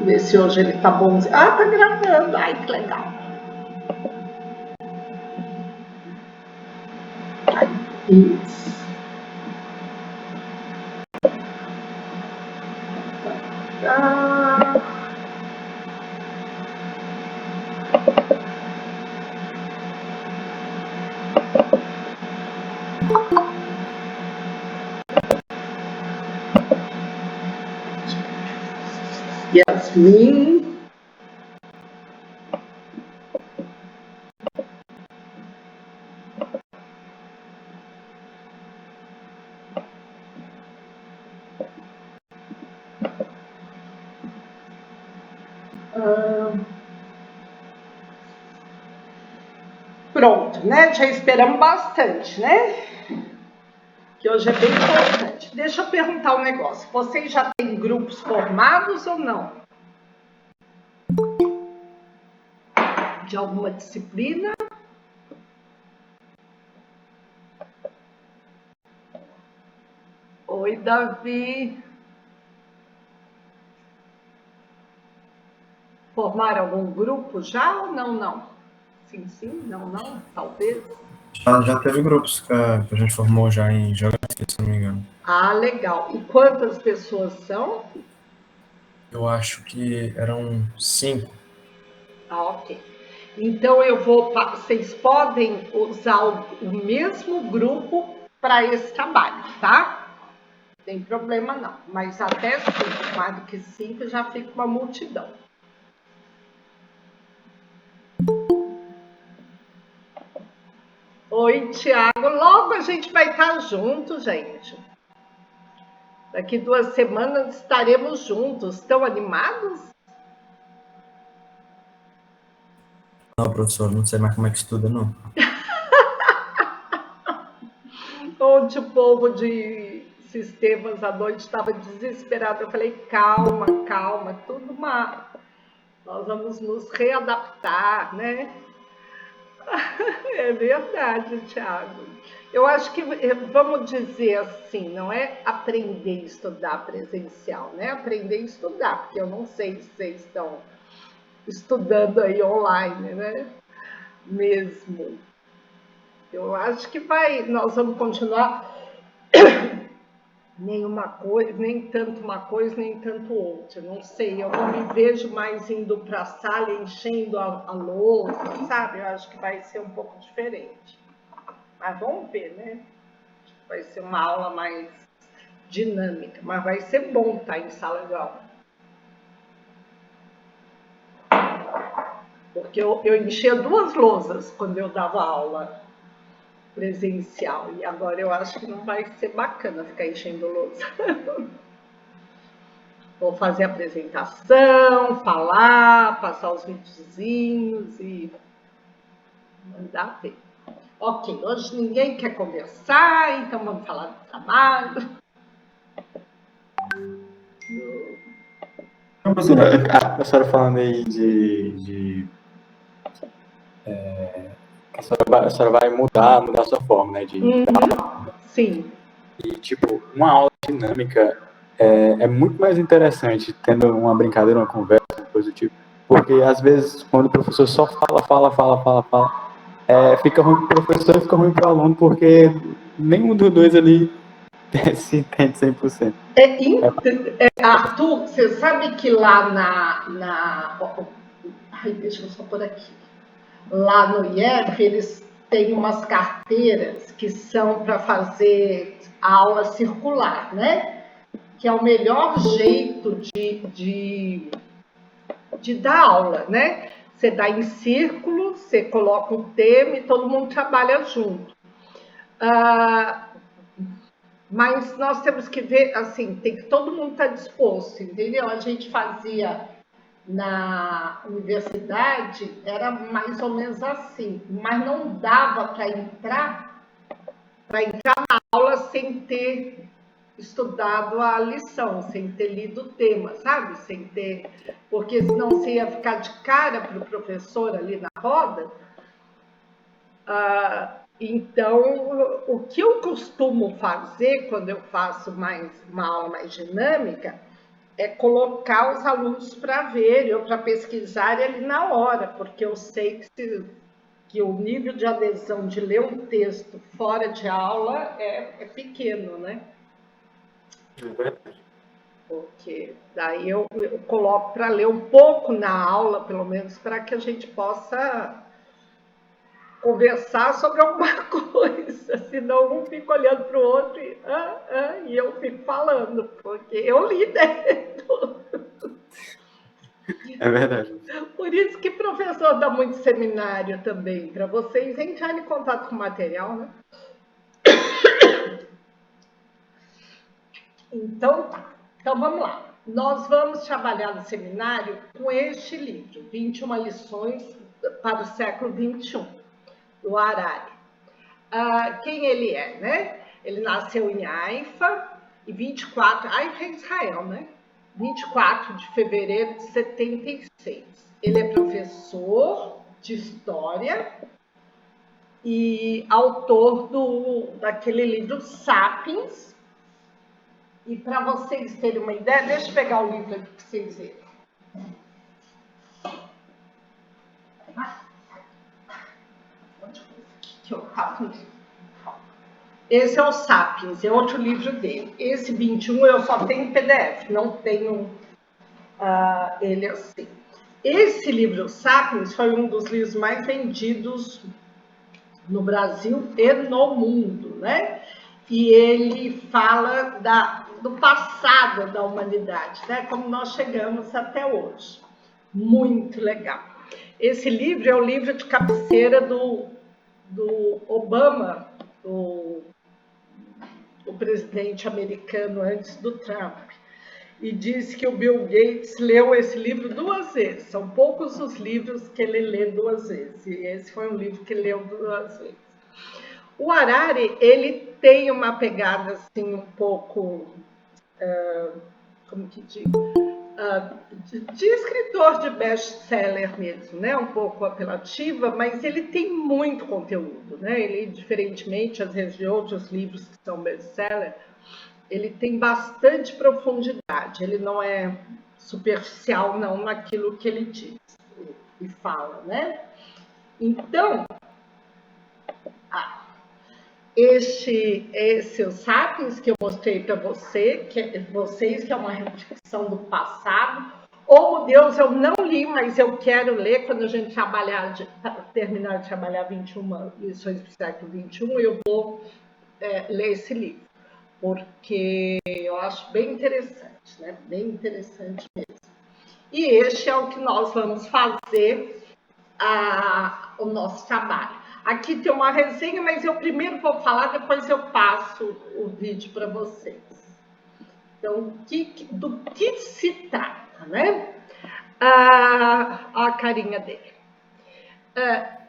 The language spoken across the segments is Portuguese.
Ver se hoje ele tá bonzinho. Ah, tá gravando. Ai, que legal. Isso. Ah. Yasmin. Pronto, né? Já esperamos bastante, né? Que hoje é bem importante. Deixa eu perguntar um negócio. Vocês já têm grupos formados ou não? De alguma disciplina? Oi, Davi. Formaram algum grupo já ou não? Não. Sim, sim, não, não, talvez. Já teve grupos que a gente formou já em geografia, se não me engano. Ah, legal. E quantas pessoas são? Eu acho que eram 5. Ah, ok. Então vocês podem usar o mesmo grupo para esse trabalho, tá? Não tem problema não. Mas até 5, mais do que 5 já fica uma multidão. Oi, Tiago. Logo a gente vai estar junto, gente. Daqui 2 semanas estaremos juntos. Estão animados? Não, professor, não sei mais como é que estuda, não. Ontem o povo de sistemas à noite estava desesperado. Eu falei, calma, calma, tudo nós vamos nos readaptar, né? É verdade, Thiago. Eu acho que vamos dizer assim, não é aprender a estudar presencial, né? Aprender a estudar, porque eu não sei se vocês estão estudando aí online, né? Mesmo. Eu acho que nós vamos continuar nenhuma coisa, nem tanto uma coisa, nem tanto outra. Não sei, eu não me vejo mais indo para a sala enchendo a louça, sabe? Eu acho que vai ser um pouco diferente. Mas vamos ver, né? Vai ser uma aula mais dinâmica, mas vai ser bom estar em sala de aula. Porque eu enchia 2 lousas quando eu dava aula presencial, e agora eu acho que não vai ser bacana ficar enchendo lousa. Vou fazer a apresentação, falar, passar os videozinhos e mandar ver. Ok, hoje ninguém quer conversar, então vamos falar do trabalho. Não, professora, a senhora falando aí a senhora vai mudar a sua forma, né? Sim. E, tipo, uma aula dinâmica é muito mais interessante tendo uma brincadeira, uma conversa, coisa do tipo. Porque, às vezes, quando o professor só fala, fica ruim pro professor e fica ruim pro aluno, porque nenhum dos dois ali se entende 100%. Arthur, você sabe que lá Ai, deixa eu só por aqui. Lá no IF, eles têm umas carteiras que são para fazer aula circular, né? Que é o melhor jeito de dar aula, né? Você dá em círculo, você coloca um tema e todo mundo trabalha junto. Mas nós temos que ver, assim, tem que todo mundo estar disposto, entendeu? A gente fazia na universidade, era mais ou menos assim, mas não dava para entrar na aula sem ter estudado a lição, sem ter lido o tema, sabe? Sem ter, porque senão você ia ficar de cara para o professor ali na roda. Então, o que eu costumo fazer quando eu faço uma aula mais dinâmica é colocar os alunos para verem ou para pesquisarem ali na hora, porque eu sei que o nível de adesão de ler um texto fora de aula é pequeno, né? É verdade. Porque daí eu coloco para ler um pouco na aula, pelo menos, para que a gente possa conversar sobre alguma coisa, senão um fica olhando para o outro e eu fico falando, porque eu li dentro. É verdade. Por isso que professor dá muito seminário também, para vocês entrarem em contato com o material, né? Então tá. Então vamos lá. Nós vamos trabalhar no seminário com este livro, 21 lições para o século XXI, do Harari. Quem ele é, né? Ele nasceu em Haifa, e 24, Haifa é Israel, né? 24 de fevereiro de 76. Ele é professor de história e autor daquele livro Sapiens. E para vocês terem uma ideia, deixa eu pegar o livro aqui para vocês verem. Onde que eu tava? Esse é o Sapiens, é outro livro dele. Esse 21 eu só tenho PDF, não tenho ele assim. Esse livro, Sapiens, foi um dos livros mais vendidos no Brasil e no mundo, né? E ele fala do passado da humanidade, né? Como nós chegamos até hoje. Muito legal. Esse livro é o livro de cabeceira do Obama, o presidente americano antes do Trump. E diz que o Bill Gates leu esse livro 2 vezes. São poucos os livros que ele lê 2 vezes. E esse foi um livro que ele leu 2 vezes. O Harari, ele tem uma pegada assim um pouco, como que digo, de escritor de best-seller mesmo, né? Um pouco apelativa, mas ele tem muito conteúdo, né? Ele, diferentemente às vezes de outros livros que são best-seller, ele tem bastante profundidade. Ele não é superficial não naquilo que ele diz e fala, né? Então, esse o Sapiens que eu mostrei para vocês, que é uma reflexão do passado. Homo Deus eu não li, mas eu quero ler quando a gente terminar de trabalhar 21 lições do século XXI, eu vou ler esse livro, porque eu acho bem interessante, né? Bem interessante mesmo. E este é o que nós vamos fazer o nosso trabalho. Aqui tem uma resenha, mas eu primeiro vou falar, depois eu passo o vídeo para vocês. Então, do que se trata, né? A carinha dele.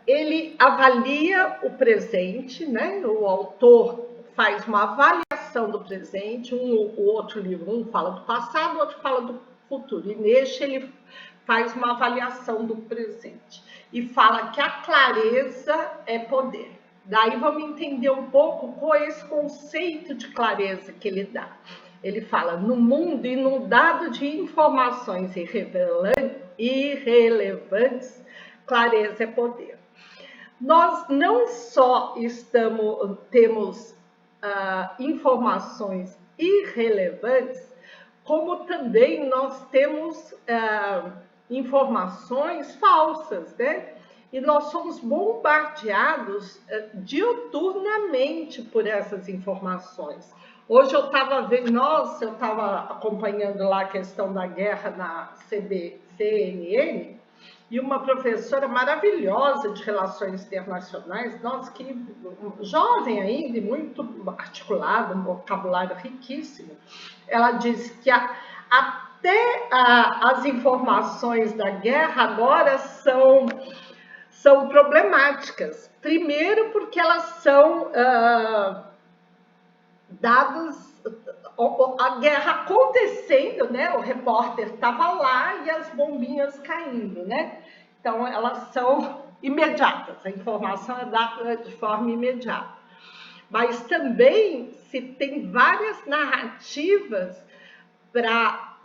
Ele avalia o presente, né? O autor faz uma avaliação do presente, o outro livro, um fala do passado, o outro fala do futuro. E neste ele faz uma avaliação do presente e fala que a clareza é poder. Daí vamos entender um pouco qual é esse conceito de clareza que ele dá. Ele fala, no mundo inundado de informações irrelevantes, clareza é poder. Nós não só temos informações irrelevantes, como também nós temos informações falsas, né? E nós somos bombardeados diuturnamente por essas informações. Hoje eu estava vendo, eu estava acompanhando lá a questão da guerra na CNN, e uma professora maravilhosa de relações internacionais, nossa, que jovem ainda e muito articulada, um vocabulário riquíssimo, ela disse que até as informações da guerra agora são problemáticas. Primeiro porque elas são dadas, a guerra acontecendo, né? O repórter estava lá e as bombinhas caindo, né? Então elas são imediatas, a informação é dada de forma imediata. Mas também se tem várias narrativas para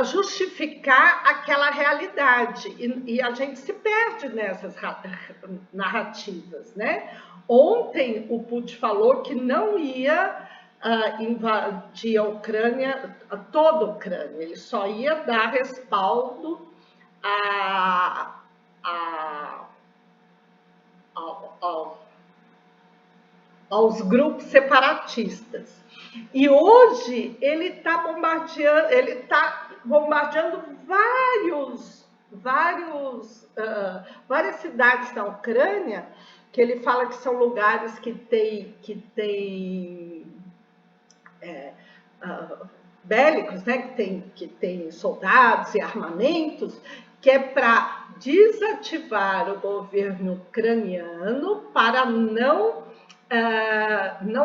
justificar aquela realidade. E a gente se perde nessas narrativas, né? Ontem o Putin falou que não ia invadir a Ucrânia, toda a Ucrânia, ele só ia dar respaldo aos grupos separatistas. E hoje ele está bombardeando várias cidades da Ucrânia, que ele fala que são lugares que tem bélicos, né, que tem soldados e armamentos, que é para desativar o governo ucraniano para não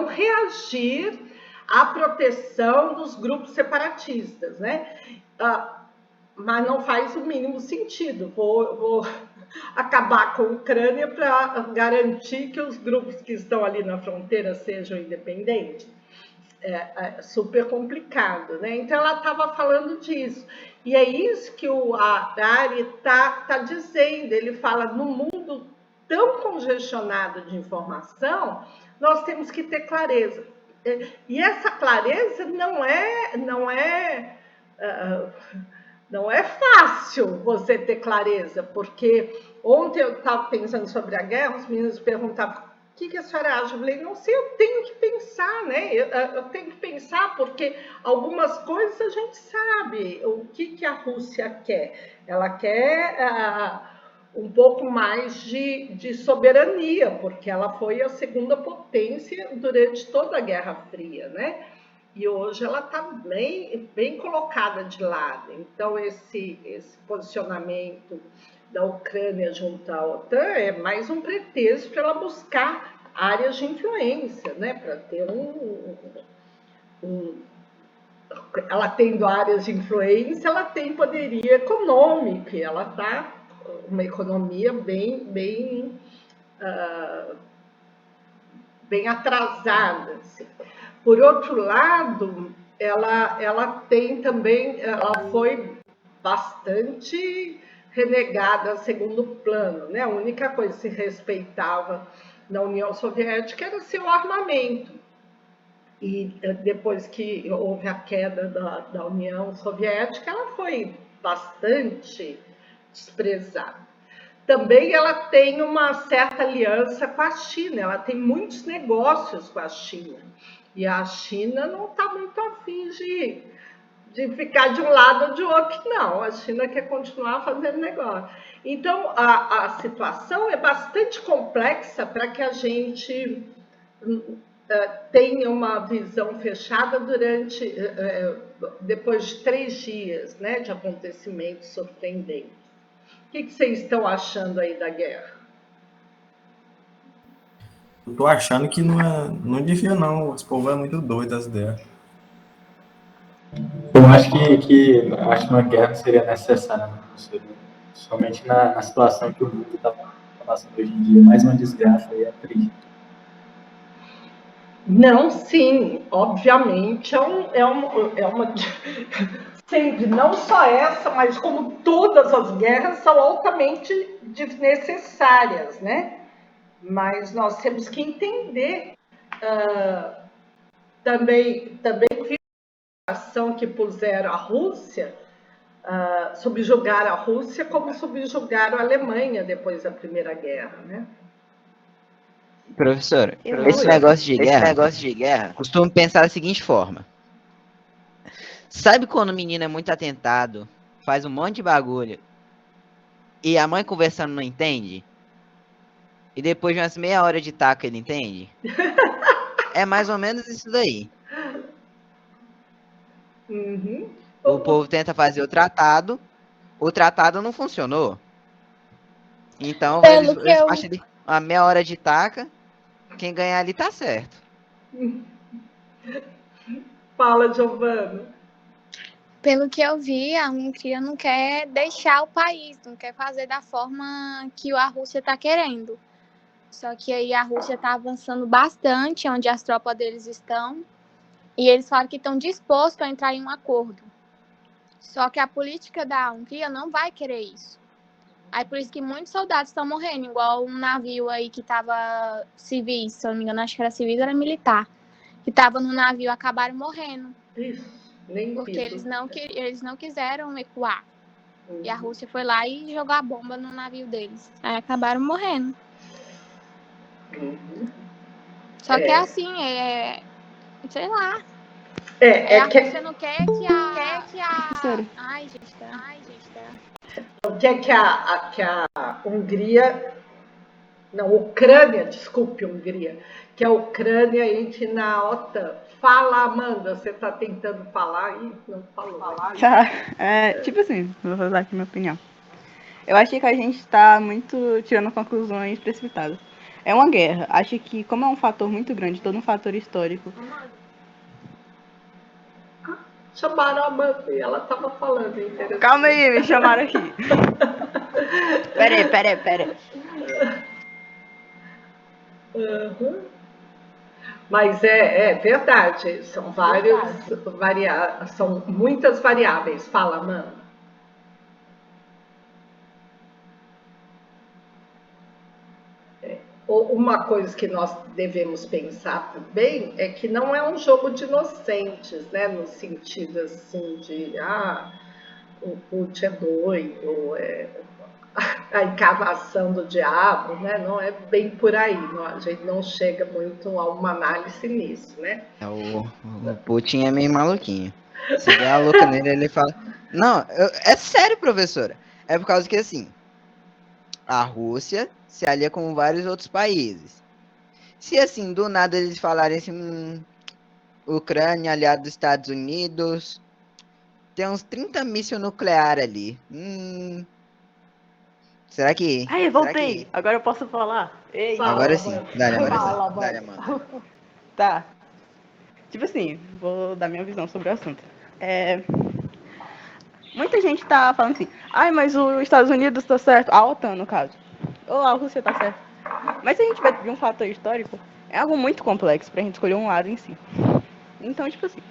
reagir à proteção dos grupos separatistas, né? Mas não faz o mínimo sentido. Vou acabar com a Ucrânia para garantir que os grupos que estão ali na fronteira sejam independentes. É super complicado, né? Então ela estava falando disso. E é isso que o Harari tá dizendo. Ele fala, no mundo tão congestionado de informação, nós temos que ter clareza. E essa clareza não é fácil você ter clareza, porque ontem eu estava pensando sobre a guerra, os meninos perguntavam, o que a senhora acha? Eu falei, não sei, eu tenho que pensar, né? Eu tenho que pensar, porque algumas coisas a gente sabe. O que a Rússia quer? Ela quer um pouco mais de soberania, porque ela foi a segunda potência durante toda a Guerra Fria, né? E hoje ela está bem colocada de lado. Então, esse posicionamento da Ucrânia junto à OTAN é mais um pretexto para ela buscar áreas de influência, né? Para ter ela tendo áreas de influência, ela tem poderio econômico, e ela está uma economia bem atrasada. Assim. Por outro lado, ela tem também, ela foi bastante renegada a segundo plano, né? A única coisa que se respeitava na União Soviética era seu armamento. E depois que houve a queda da União Soviética, ela foi bastante desprezada. Também ela tem uma certa aliança com a China, ela tem muitos negócios com a China. E a China não está muito afim de ficar de um lado ou de outro, não. A China quer continuar fazendo negócio. Então, a situação é bastante complexa para que a gente tenha uma visão fechada depois de 3 dias, né, de acontecimentos surpreendentes. O que vocês estão achando aí da guerra? Eu tô achando que não devia, não. Esse povo é muito doido, as ideias. Eu acho que uma guerra não seria necessária, não seria. Somente na situação que o mundo está passando hoje em dia. Mais uma desgraça aí é triste. Não, sim, obviamente é uma sempre, não só essa, mas como todas as guerras são altamente desnecessárias, né? Mas nós temos que entender também a ação que puseram a Rússia, subjugaram a Rússia, como subjugaram a Alemanha depois da Primeira Guerra, né? Professora, esse negócio de guerra, costumo pensar da seguinte forma. Sabe quando o menino é muito atentado, faz um monte de bagulho, e a mãe conversando não entende? E depois de umas meia hora de taco ele entende? É mais ou menos isso daí. Uhum. O povo tenta fazer o tratado não funcionou. Então, eles passam ali uma meia hora de taca, quem ganhar ali tá certo. Fala, Giovana. Pelo que eu vi, a Hungria não quer deixar o país, não quer fazer da forma que a Rússia está querendo. Só que aí a Rússia está avançando bastante onde as tropas deles estão. E eles falaram que estão dispostos a entrar em um acordo. Só que a política da Hungria não vai querer isso. Aí por isso que muitos soldados estão morrendo, igual um navio aí que tava civis, se eu não me engano, acho que era civis, era militar. Que tava no navio, acabaram morrendo. Isso, nem Porque piso. eles não quiseram ecoar. E a Rússia foi lá e jogou a bomba no navio deles. Aí acabaram morrendo. Só que é assim, sei lá. A Rússia não quer que a... Ai, gente, Não quer que a Hungria... Não, Ucrânia, desculpe, Hungria. Que a Ucrânia entre na OTAN. Fala, Amanda, você está tentando falar e não falou. Tá, tipo assim, vou dar aqui minha opinião. Eu acho que a gente está muito tirando conclusões precipitadas. É uma guerra. Acho que, como é um fator muito grande, todo um fator histórico. Chamaram a Amanda e ela estava falando. Interessante. Calma aí, me chamaram aqui. Pera. Uhum. Mas é verdade, são são muitas variáveis. Fala, Amanda. Uma coisa que nós devemos pensar também é que não é um jogo de inocentes, né? No sentido assim de o Putin é doido, a encarnação do diabo, né? Não é bem por aí, a gente não chega muito a uma análise nisso, né? O Putin é meio maluquinho. Se der a louca nele, ele fala... Não, é sério, professora. É por causa que, assim, a Rússia se alia com vários outros países. Se, assim, do nada eles falarem assim... Ucrânia, aliado dos Estados Unidos... Tem uns 30 mísseis nucleares ali. Será que... Aí, voltei. Agora eu posso falar. Ei. Agora sim. Dá-lhe, Amanda. Tá. Tipo assim, vou dar minha visão sobre o assunto. Muita gente tá falando assim, mas os Estados Unidos tá certo, a OTAN no caso, ou a Rússia tá certo. Mas se a gente ver de um fator histórico, é algo muito complexo pra gente escolher um lado em si. Então, tipo assim,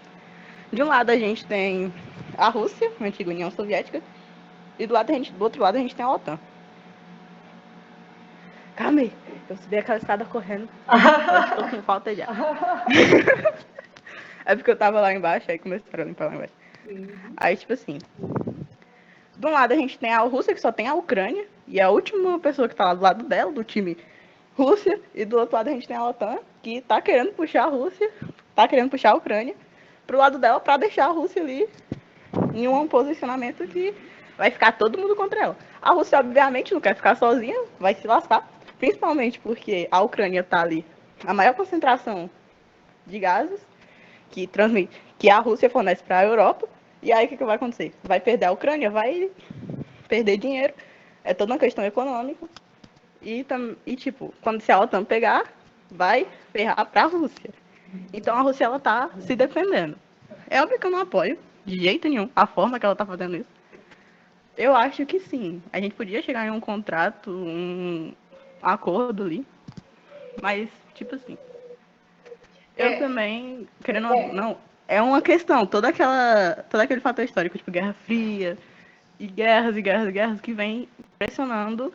de um lado a gente tem a Rússia, a antiga União Soviética, e do outro lado a gente tem a OTAN. Calma aí, eu subi aquela escada correndo, eu tô com falta de ar. É porque eu tava lá embaixo, aí começaram a limpar lá embaixo. Aí, tipo assim, de um lado a gente tem a Rússia, que só tem a Ucrânia, e é a última pessoa que tá lá do lado dela, do time Rússia, e do outro lado a gente tem a OTAN, que tá querendo puxar a Rússia, tá querendo puxar a Ucrânia pro lado dela pra deixar a Rússia ali em um posicionamento que vai ficar todo mundo contra ela. A Rússia, obviamente, não quer ficar sozinha, vai se lascar, principalmente porque a Ucrânia tá ali, a maior concentração de gases que a Rússia fornece para a Europa, e aí o que vai acontecer? Vai perder a Ucrânia, vai perder dinheiro, é toda uma questão econômica, e tipo, quando se a OTAN pegar, vai ferrar para a Rússia. Então a Rússia, ela tá se defendendo. É óbvio que eu não apoio, de jeito nenhum, a forma que ela tá fazendo isso. Eu acho que sim, a gente podia chegar em um contrato, um acordo ali, mas, tipo assim, eu também, querendo ou não, é uma questão, todo aquele fator histórico, tipo Guerra Fria, e guerras, que vem pressionando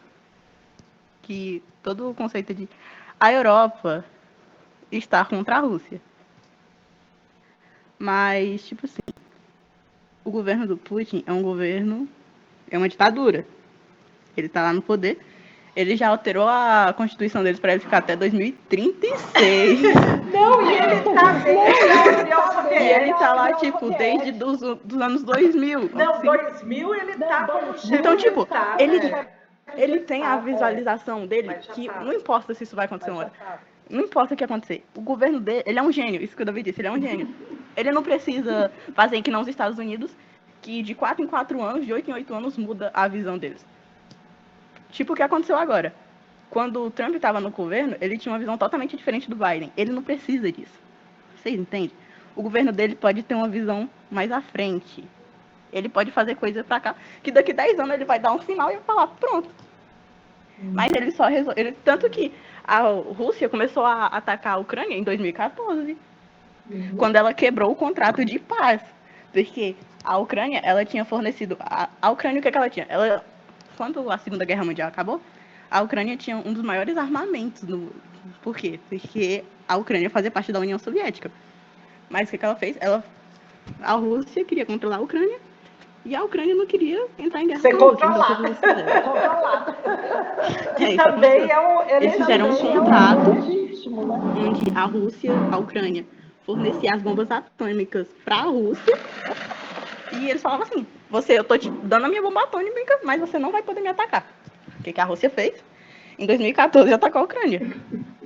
que todo o conceito de a Europa estar contra a Rússia. Mas, tipo assim, o governo do Putin é uma ditadura. Ele tá lá no poder. Ele já alterou a Constituição deles para ele ficar até 2036. Não, e ele tá desde E ele tá lá, tipo, desde dos anos 2000. Não, assim. 2000 ele tá como chefe Então, tipo, militar, ele tem a visualização dele que não importa se isso vai acontecer uma hora. Não importa o que acontecer. O governo dele, ele é um gênio, isso que o David disse, ele é um gênio. Ele não precisa fazer que não os Estados Unidos, que de 4 em 4 anos, de 8 em 8 anos, muda a visão deles. Tipo o que aconteceu agora. Quando o Trump estava no governo, ele tinha uma visão totalmente diferente do Biden. Ele não precisa disso. Vocês entendem? O governo dele pode ter uma visão mais à frente. Ele pode fazer coisa pra cá, que daqui 10 anos ele vai dar um sinal e vai falar, pronto. Mas ele só resolveu. Tanto que a Rússia começou a atacar a Ucrânia em 2014. quando ela quebrou o contrato de paz. Porque a Ucrânia, ela tinha fornecido... A Ucrânia, o que ela tinha? Quando a Segunda Guerra Mundial acabou, a Ucrânia tinha um dos maiores armamentos. Por quê? Porque a Ucrânia fazia parte da União Soviética. Mas o que ela fez? A Rússia queria controlar a Ucrânia e a Ucrânia não queria entrar em guerra Ser com a Rússia. controlada. Que isso também eles fizeram um contrato onde a Rússia, a Ucrânia, fornecia as bombas atômicas para a Rússia. E eles falavam assim, eu tô te dando a minha bomba atômica, mas você não vai poder me atacar. O que a Rússia fez? Em 2014 atacou a Ucrânia.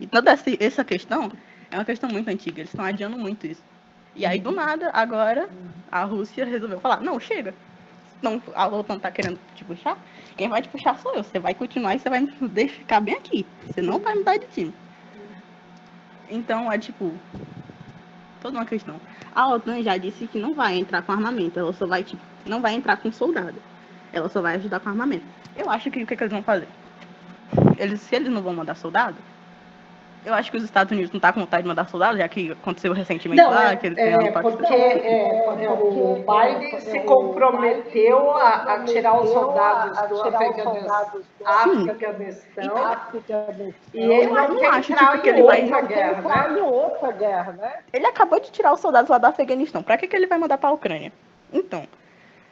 E toda essa questão é uma questão muito antiga, eles estão adiando muito isso. E aí, do nada, agora, a Rússia resolveu falar, não, chega. Não, a OTAN tá querendo te puxar, quem vai te puxar sou eu. Você vai continuar e você vai me deixar ficar bem aqui. Você não vai mudar de time. Então, é tipo, toda uma questão. A OTAN já disse que não vai entrar com armamento, ela só vai, não vai entrar com soldado. Ela só vai ajudar com armamento. Eu acho que o que eles vão fazer? Se eles não vão mandar soldado, eu acho que os Estados Unidos não tá com vontade de mandar soldado, já que aconteceu recentemente lá, que eles ganharam o Paquistão. O Biden se comprometeu a tirar os soldados do Afeganistão. E ele não quer entrar em outra guerra, né? Ele acabou de tirar os soldados lá do Afeganistão. Pra que ele vai mandar pra Ucrânia? Então,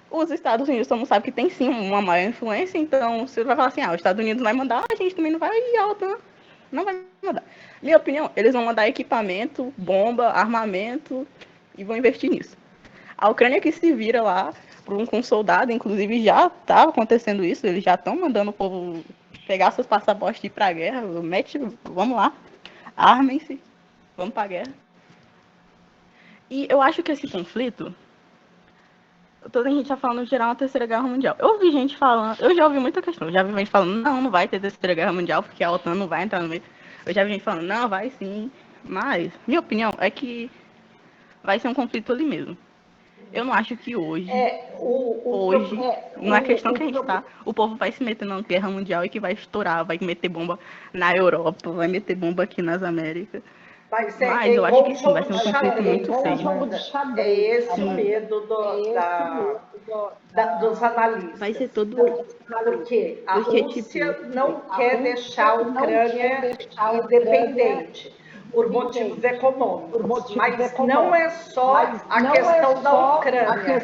os Estados Unidos, todo mundo sabe que tem sim uma maior influência, então você vai falar assim, os Estados Unidos não vai mandar, a gente também não vai, e a OTAN não vai mandar. Minha opinião, eles vão mandar equipamento, bomba, armamento e vão investir nisso. A Ucrânia que se vira lá com soldado, inclusive já tá acontecendo isso, eles já estão mandando o povo pegar seus passaportes e ir pra guerra, vamos lá, armem-se, vamos pra guerra. E eu acho que esse conflito, toda a gente tá falando de gerar uma terceira guerra mundial. Eu ouvi gente falando, eu já ouvi muita questão, já vi gente falando, não vai ter terceira guerra mundial, porque a OTAN não vai entrar no meio. Eu já vi gente falando, não, vai sim. Mas, minha opinião é que vai ser um conflito ali mesmo. Eu não acho que hoje, na questão que a gente tá, o povo vai se meter na guerra mundial e que vai estourar, vai meter bomba na Europa, vai meter bomba aqui nas Américas. Mas eu acho que sim, vai ser um conflito muito sério. É esse o medo dos analistas. Vai ser todo... Porque a Rússia não quer deixar a Ucrânia independente por motivos econômicos. Mas não é só a questão da Ucrânia.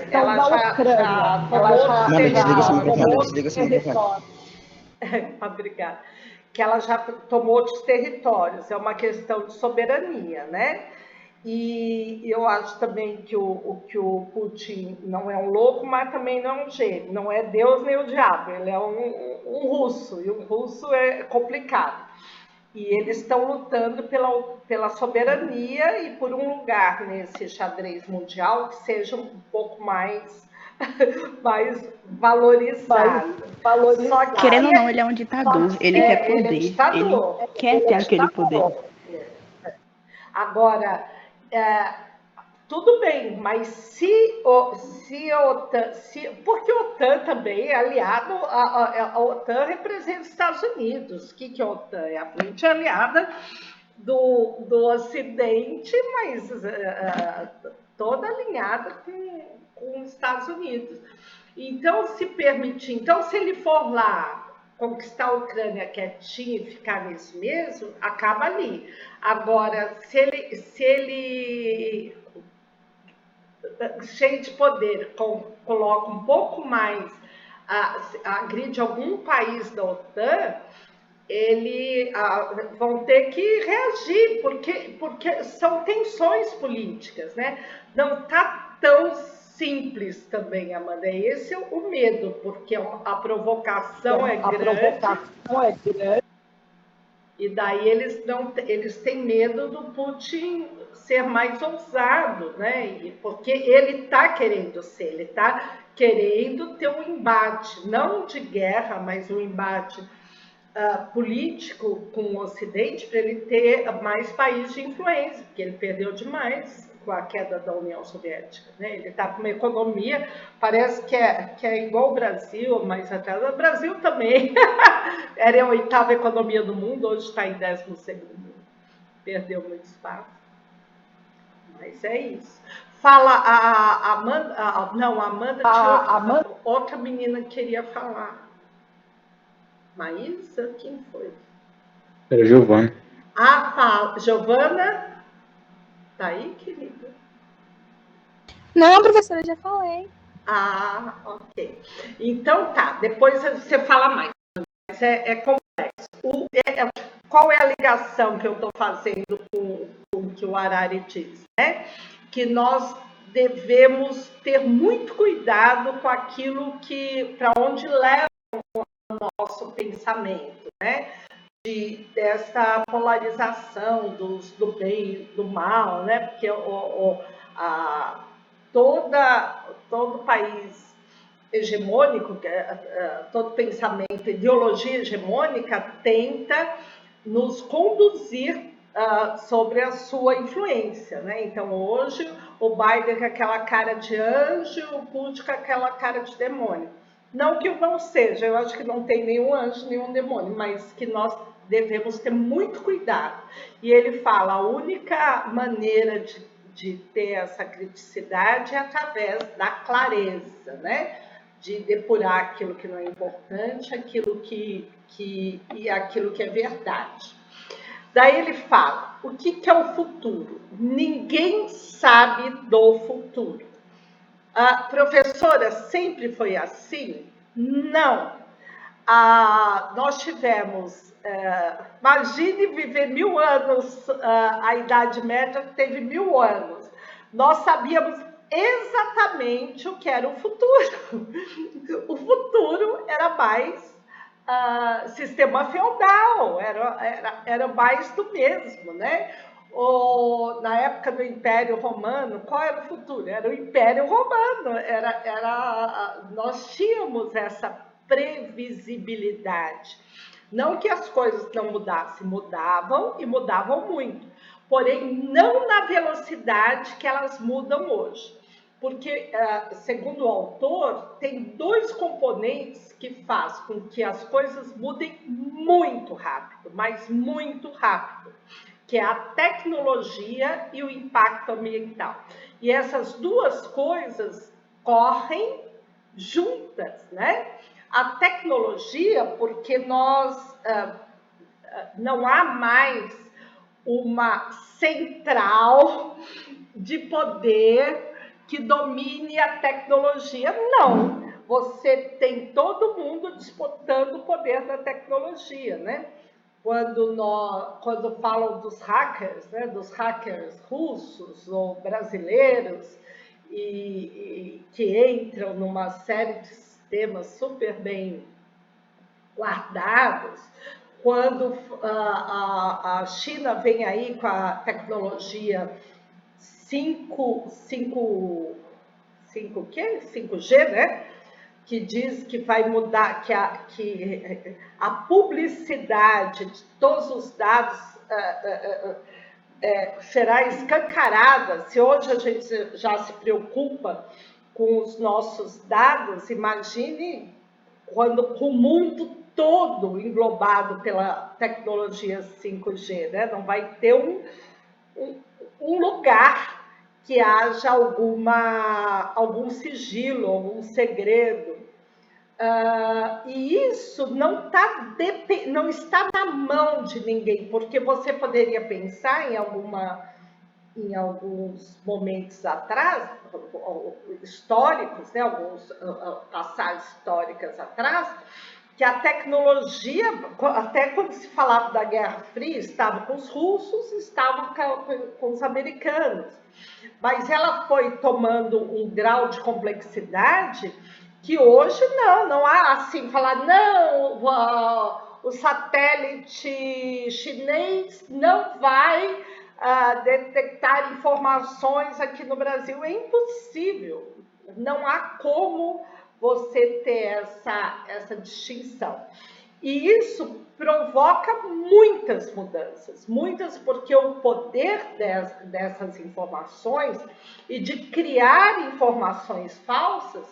Obrigada. Que ela já tomou outros territórios, é uma questão de soberania, né? E eu acho também que o Putin não é um louco, mas também não é um gênio, não é Deus nem o diabo, ele é um russo, e um russo é complicado. E eles estão lutando pela soberania e por um lugar nesse xadrez mundial que seja um pouco mais valorizado. Só que, querendo ou não, ele é um ditador, ele quer poder, ele quer ter aquele poder. Agora, tudo bem, mas se a OTAN... porque a OTAN também é aliado, a OTAN representa os Estados Unidos. O que é a OTAN? É a frente aliada do Ocidente, mas toda alinhada com os Estados Unidos. Então, se ele for lá conquistar a Ucrânia quietinho e ficar nisso mesmo, acaba ali. Agora, se ele cheio de poder, coloca um pouco mais, agride algum país da OTAN, vão ter que reagir, porque são tensões políticas, né? Não está tão simples também, Amanda. Esse é o medo, porque a provocação é grande. E daí eles têm medo do Putin ser mais ousado, né? Porque ele está querendo ser, ele está querendo ter um embate, não de guerra, mas um embate político com o Ocidente, para ele ter mais países de influência, porque ele perdeu demais com a queda da União Soviética, né? Ele está com uma economia, parece que é igual o Brasil, mas atrás do Brasil também. Era a 8ª economia do mundo, hoje está em 12º. Perdeu muito espaço. Mas é isso. Fala a Amanda. Não, a Amanda tinha outra menina que queria falar. Maísa? Quem foi? Era Giovanni. Fala. Giovana? Tá aí, querida? Não, professora, eu já falei. Ok. Então tá, depois você fala mais. Mas é complexo. Qual é a ligação que eu estou fazendo com o que o Harari diz, né? Que nós devemos ter muito cuidado com aquilo para onde leva o nosso pensamento, né? Dessa polarização do bem e do mal, né? Porque todo país hegemônico, todo pensamento, ideologia hegemônica tenta nos conduzir sobre a sua influência, né? Então hoje o Biden com aquela cara de anjo, o Putin com aquela cara de demônio. Não que não seja, eu acho que não tem nenhum anjo, nenhum demônio, mas que nós devemos ter muito cuidado. E ele fala, a única maneira de ter essa criticidade é através da clareza, né? De depurar aquilo que não é importante, aquilo e aquilo que é verdade. Daí ele fala, o que é o futuro? Ninguém sabe do futuro. Professora, sempre foi assim? Não. Nós tivemos, imagine viver 1000 anos, a Idade Média teve 1000 anos. Nós sabíamos exatamente o que era o futuro. O futuro era mais sistema feudal, era mais do mesmo, né? Na época do Império Romano, qual era o futuro? Era o Império Romano, nós tínhamos essa previsibilidade. Não que as coisas não mudassem, mudavam e mudavam muito, porém não na velocidade que elas mudam hoje. Porque, segundo o autor, tem 2 componentes que fazem com que as coisas mudem muito rápido, mas muito rápido, que é a tecnologia e o impacto ambiental. E essas 2 coisas correm juntas, né? A tecnologia, porque não há mais uma central de poder que domine a tecnologia. Não, você tem todo mundo disputando o poder da tecnologia, né? Quando falam dos hackers, né, dos hackers russos ou brasileiros, que entram numa série de sistemas super bem guardados, quando a China vem aí com a tecnologia 5G, né? Que diz que vai mudar, que a publicidade de todos os dados será escancarada. Se hoje a gente já se preocupa com os nossos dados, imagine quando o mundo todo englobado pela tecnologia 5G, né? Não vai ter um lugar que haja algum sigilo, algum segredo. E isso não está na mão de ninguém, porque você poderia pensar em alguns momentos atrás, históricos, né, algumas passagens históricas atrás, que a tecnologia, até quando se falava da Guerra Fria, estava com os russos, estava com os americanos. Mas ela foi tomando um grau de complexidade que hoje não há assim, falar, não, o satélite chinês não vai detectar informações aqui no Brasil. É impossível, não há como você ter essa distinção. E isso provoca muitas mudanças, porque o poder dessas informações e de criar informações falsas,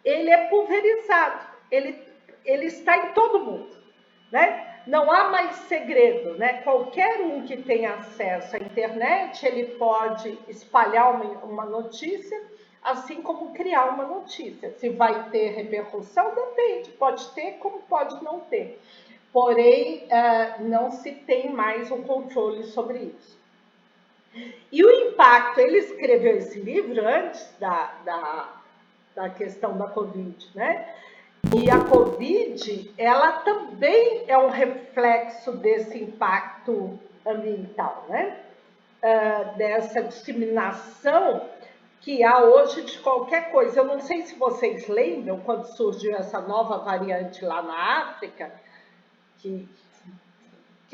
ele é pulverizado, ele está em todo mundo. né? Não há mais segredo, né? Qualquer um que tenha acesso à internet, ele pode espalhar uma notícia, assim como criar uma notícia. Se vai ter repercussão, depende. Pode ter, como pode não ter. Porém, não se tem mais um controle sobre isso. E o impacto, ele escreveu esse livro antes da questão da Covid, né? E a Covid, ela também é um reflexo desse impacto ambiental, né? Dessa disseminação que há hoje de qualquer coisa. Eu não sei se vocês lembram, quando surgiu essa nova variante lá na África, que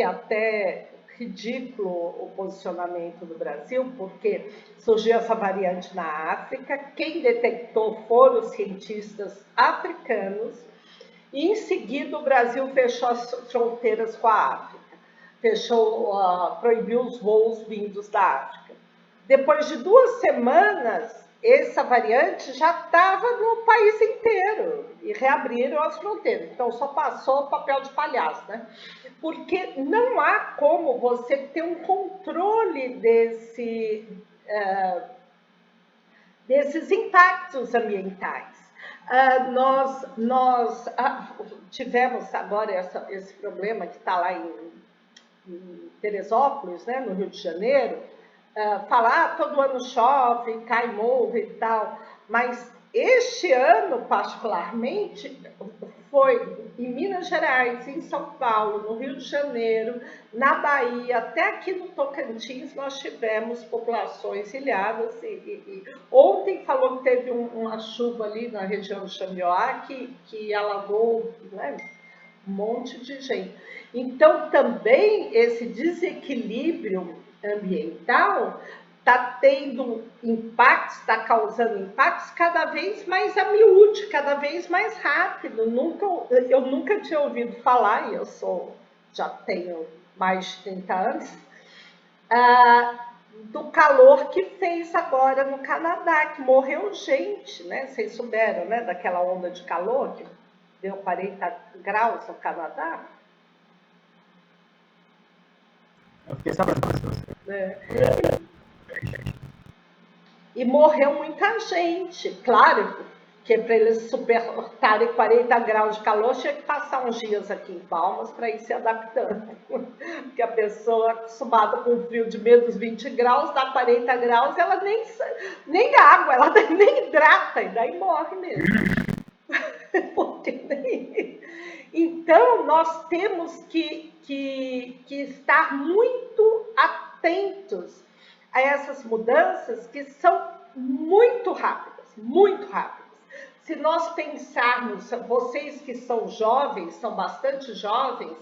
até ridículo o posicionamento do Brasil, porque surgiu essa variante na África, quem detectou foram os cientistas africanos, e em seguida o Brasil fechou as fronteiras com a África, proibiu os voos vindos da África. Depois de 2 semanas, essa variante já estava no país inteiro e reabriram as fronteiras. Então, só passou papel de palhaço, né? Porque não há como você ter um controle desses impactos ambientais. Nós tivemos agora esse problema que está lá em Teresópolis, né, no Rio de Janeiro, falar todo ano chove, cai morro e tal, mas este ano, particularmente, foi em Minas Gerais, em São Paulo, no Rio de Janeiro, na Bahia, até aqui no Tocantins, nós tivemos populações ilhadas. Ontem falou que teve uma chuva ali na região do Xambioá que alagou, né, um monte de gente. Então, também esse desequilíbrio ambiental está tendo impactos, está causando impactos cada vez mais a miúde, cada vez mais rápido. Eu nunca tinha ouvido falar, e já tenho mais de 30 anos, do calor que fez agora no Canadá, que morreu gente, né? Vocês souberam, né? Daquela onda de calor que deu 40 graus no Canadá? Eu fiquei sabendo. E morreu muita gente. Claro que para eles suportarem 40 graus de calor, tinha que passar uns dias aqui em Palmas para ir se adaptando. Porque a pessoa acostumada com frio de menos 20 graus, dá 40 graus, ela nem água, ela nem hidrata, e daí morre mesmo. Então, nós temos que estar muito atentos a essas mudanças que são muito rápidas, muito rápidas. Se nós pensarmos, vocês que são jovens, são bastante jovens,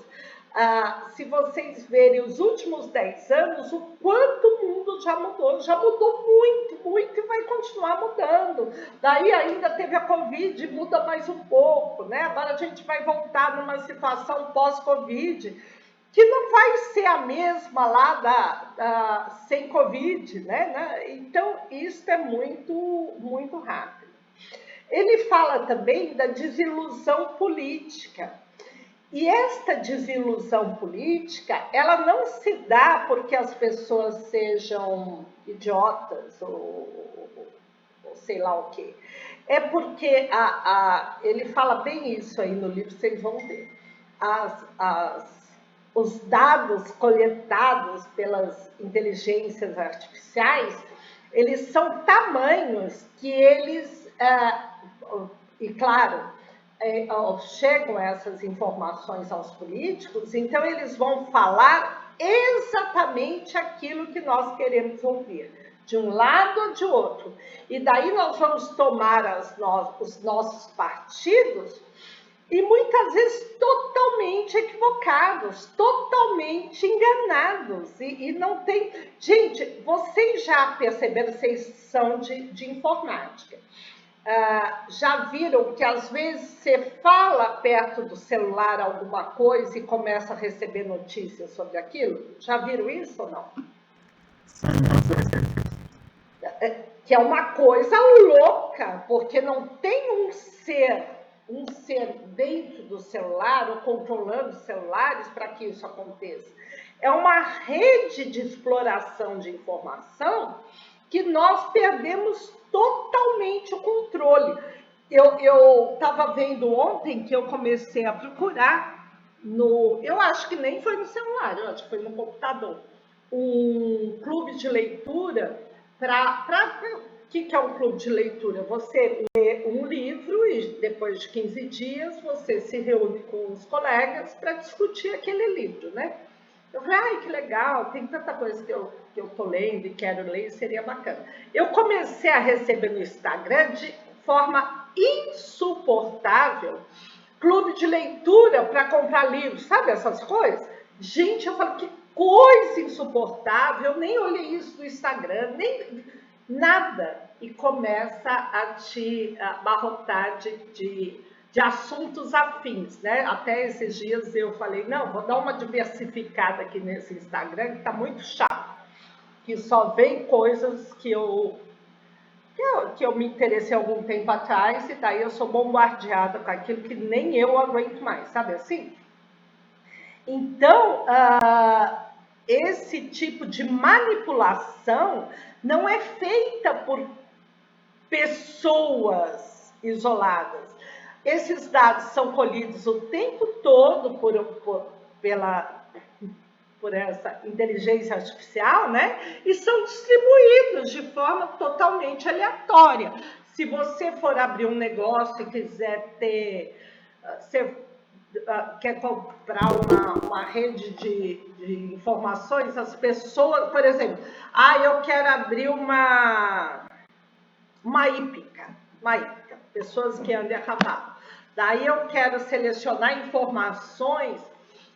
se vocês verem os últimos 10 anos, o quanto o mundo já mudou muito, muito, e vai continuar mudando. Daí ainda teve a Covid, muda mais um pouco, né? Agora a gente vai voltar numa situação pós-Covid, que não vai ser a mesma lá sem Covid, né? Então, isso é muito, muito rápido. Ele fala também da desilusão política. E esta desilusão política, ela não se dá porque as pessoas sejam idiotas ou sei lá o quê. É porque ele fala bem isso aí no livro, vocês vão ver. Os dados coletados pelas inteligências artificiais, eles são tamanhos que eles, e claro, chegam essas informações aos políticos, então eles vão falar exatamente aquilo que nós queremos ouvir, de um lado ou de outro. E daí nós vamos tomar os nossos partidos, e muitas vezes totalmente equivocados, totalmente enganados. E não tem... Gente, vocês já perceberam, vocês são de informática. Já viram que às vezes você fala perto do celular alguma coisa e começa a receber notícias sobre aquilo? Já viram isso ou não? Que é uma coisa louca, porque não tem um ser um ser dentro do celular ou controlando celulares para que isso aconteça. É uma rede de exploração de informação que nós perdemos totalmente o controle. Eu estava vendo ontem que eu comecei a procurar eu acho que nem foi no celular, eu acho que foi no computador, um clube de leitura o que é um clube de leitura? Você lê um livro e depois de 15 dias você se reúne com os colegas para discutir aquele livro, né? Eu falei, ai, que legal, tem tanta coisa que eu tô lendo e quero ler, seria bacana. Eu comecei a receber no Instagram de forma insuportável clube de leitura para comprar livros, sabe essas coisas? Gente, eu falo, que coisa insuportável, eu nem olhei isso no Instagram, nem nada. E começa a te abarrotar de assuntos afins, né? Até esses dias eu falei, não, vou dar uma diversificada aqui nesse Instagram, que está muito chato, que só vem coisas que eu me interessei algum tempo atrás, e daí eu sou bombardeada com aquilo que nem eu aguento mais, sabe assim? Então, esse tipo de manipulação não é feita por pessoas isoladas. Esses dados são colhidos o tempo todo por essa inteligência artificial, né? E são distribuídos de forma totalmente aleatória. Se você for abrir um negócio e quiser quer comprar uma rede de informações, as pessoas, por exemplo, eu quero abrir uma hípica, pessoas que andam a cavalo. Daí eu quero selecionar informações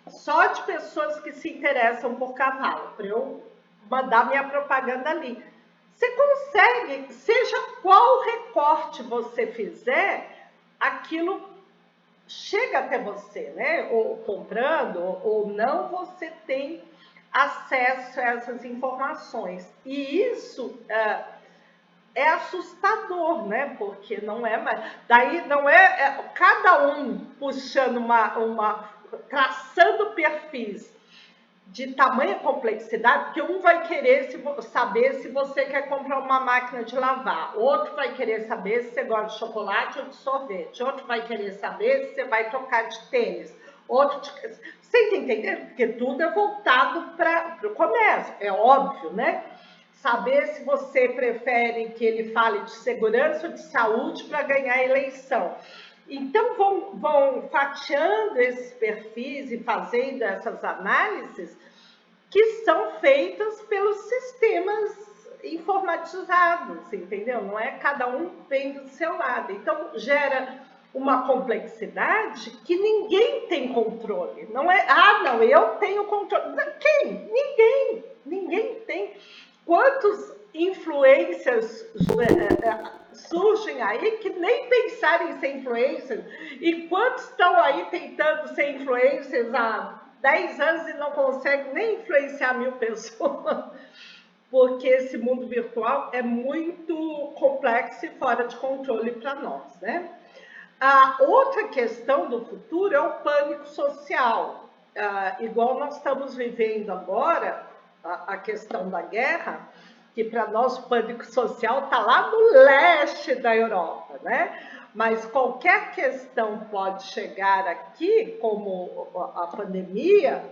só de pessoas que se interessam por cavalo, para eu mandar minha propaganda ali. Você consegue, seja qual recorte você fizer, aquilo chega até você, né? Ou comprando ou não, você tem acesso a essas informações. E isso é assustador, né? Porque não é mais. Daí não é cada um puxando traçando perfis de tamanha complexidade, porque um vai querer saber se você quer comprar uma máquina de lavar, outro vai querer saber se você gosta de chocolate ou de sorvete, outro vai querer saber se você vai trocar de tênis, Você está entendendo? Porque tudo é voltado para o comércio, é óbvio, né? Saber se você prefere que ele fale de segurança ou de saúde para ganhar a eleição. Então, vão fatiando esses perfis e fazendo essas análises que são feitas pelos sistemas informatizados, entendeu? Não é cada um vem do seu lado. Então, gera uma complexidade que ninguém tem controle. Não é, não, eu tenho controle. Quem? Ninguém tem. Quantos influencers surgem aí que nem pensaram em ser influencers, e quantos estão aí tentando ser influencers há 10 anos e não conseguem nem influenciar 1000 pessoas, porque esse mundo virtual é muito complexo e fora de controle para nós, né? A outra questão do futuro é o pânico social. Igual nós estamos vivendo agora, a questão da guerra, que para nós o pânico social está lá no leste da Europa, né? Mas qualquer questão pode chegar aqui, como a pandemia,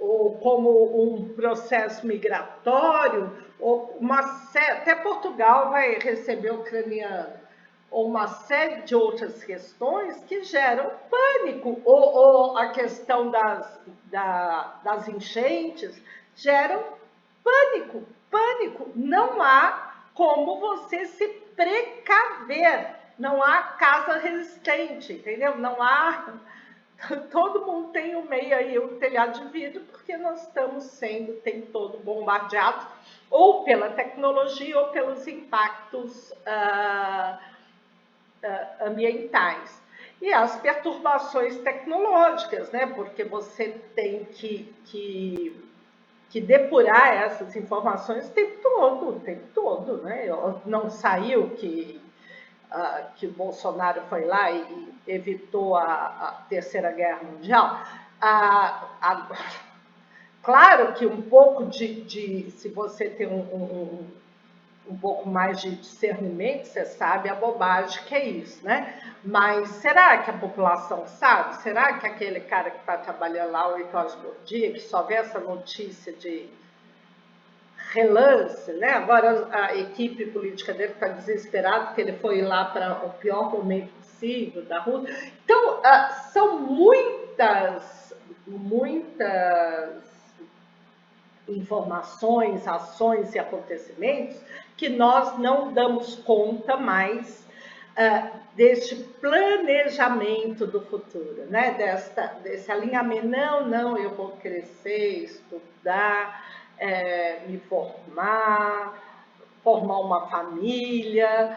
ou como um processo migratório, ou até Portugal vai receber ucraniano, ou uma série de outras questões que geram pânico, ou a questão das enchentes, geram pânico. Não há como você se precaver, não há casa resistente, entendeu? Não há. Todo mundo tem o meio aí, o telhado de vidro, porque nós estamos sendo o tempo todo bombardeados, ou pela tecnologia, ou pelos impactos ambientais. E as perturbações tecnológicas, né? Porque você tem que depurar essas informações o tempo todo, né? Não saiu que que o Bolsonaro foi lá e evitou a Terceira Guerra Mundial. Claro que um pouco se você tem um pouco mais de discernimento, você sabe a bobagem que é isso, né? Mas será que a população sabe? Será que aquele cara que está trabalhando lá 8 horas por dia, que só vê essa notícia de relance, né? Agora a equipe política dele está desesperada porque ele foi lá para o pior momento possível da Rússia. Então, são muitas informações, ações e acontecimentos que nós não damos conta mais deste planejamento do futuro, né? Desse alinhamento. Não, eu vou crescer, estudar, me formar uma família,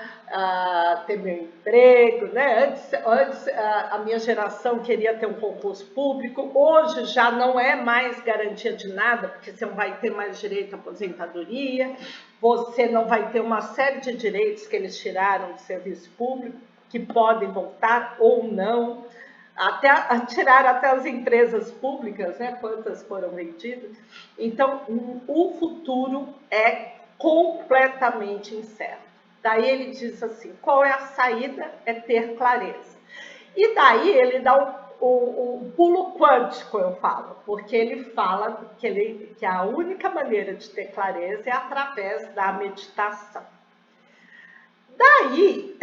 ter meu emprego, né? Antes a minha geração queria ter um concurso público, hoje já não é mais garantia de nada, porque você não vai ter mais direito à aposentadoria, você não vai ter uma série de direitos que eles tiraram do serviço público, que podem voltar ou não, tiraram até as empresas públicas, né? Quantas foram vendidas. Então, o futuro é completamente incerto. Daí ele diz assim, qual é a saída? É ter clareza. E daí ele dá o pulo quântico, eu falo, porque ele fala que a única maneira de ter clareza é através da meditação. Daí,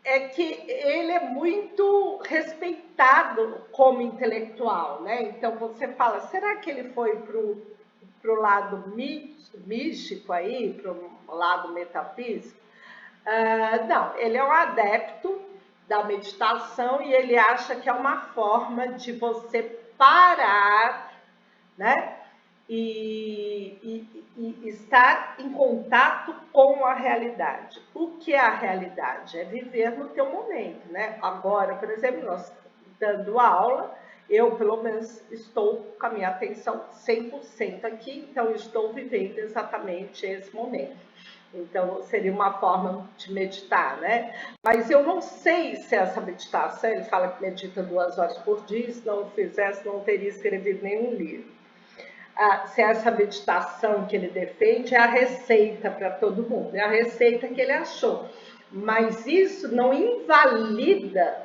é que ele é muito respeitado como intelectual, né? Então você fala, será que ele foi para o lado místico aí, para o lado metafísico? Não, ele é um adepto da meditação e ele acha que é uma forma de você parar, né? E estar em contato com a realidade. O que é a realidade? É viver no teu momento, né? Agora, por exemplo, nós dando aula, eu pelo menos estou com a minha atenção 100% aqui, então estou vivendo exatamente esse momento. Então, seria uma forma de meditar, né? Mas eu não sei se essa meditação, ele fala que medita 2 horas por dia, se não fizesse, não teria escrevido nenhum livro. Se essa meditação que ele defende é a receita para todo mundo, é a receita que ele achou. Mas isso não invalida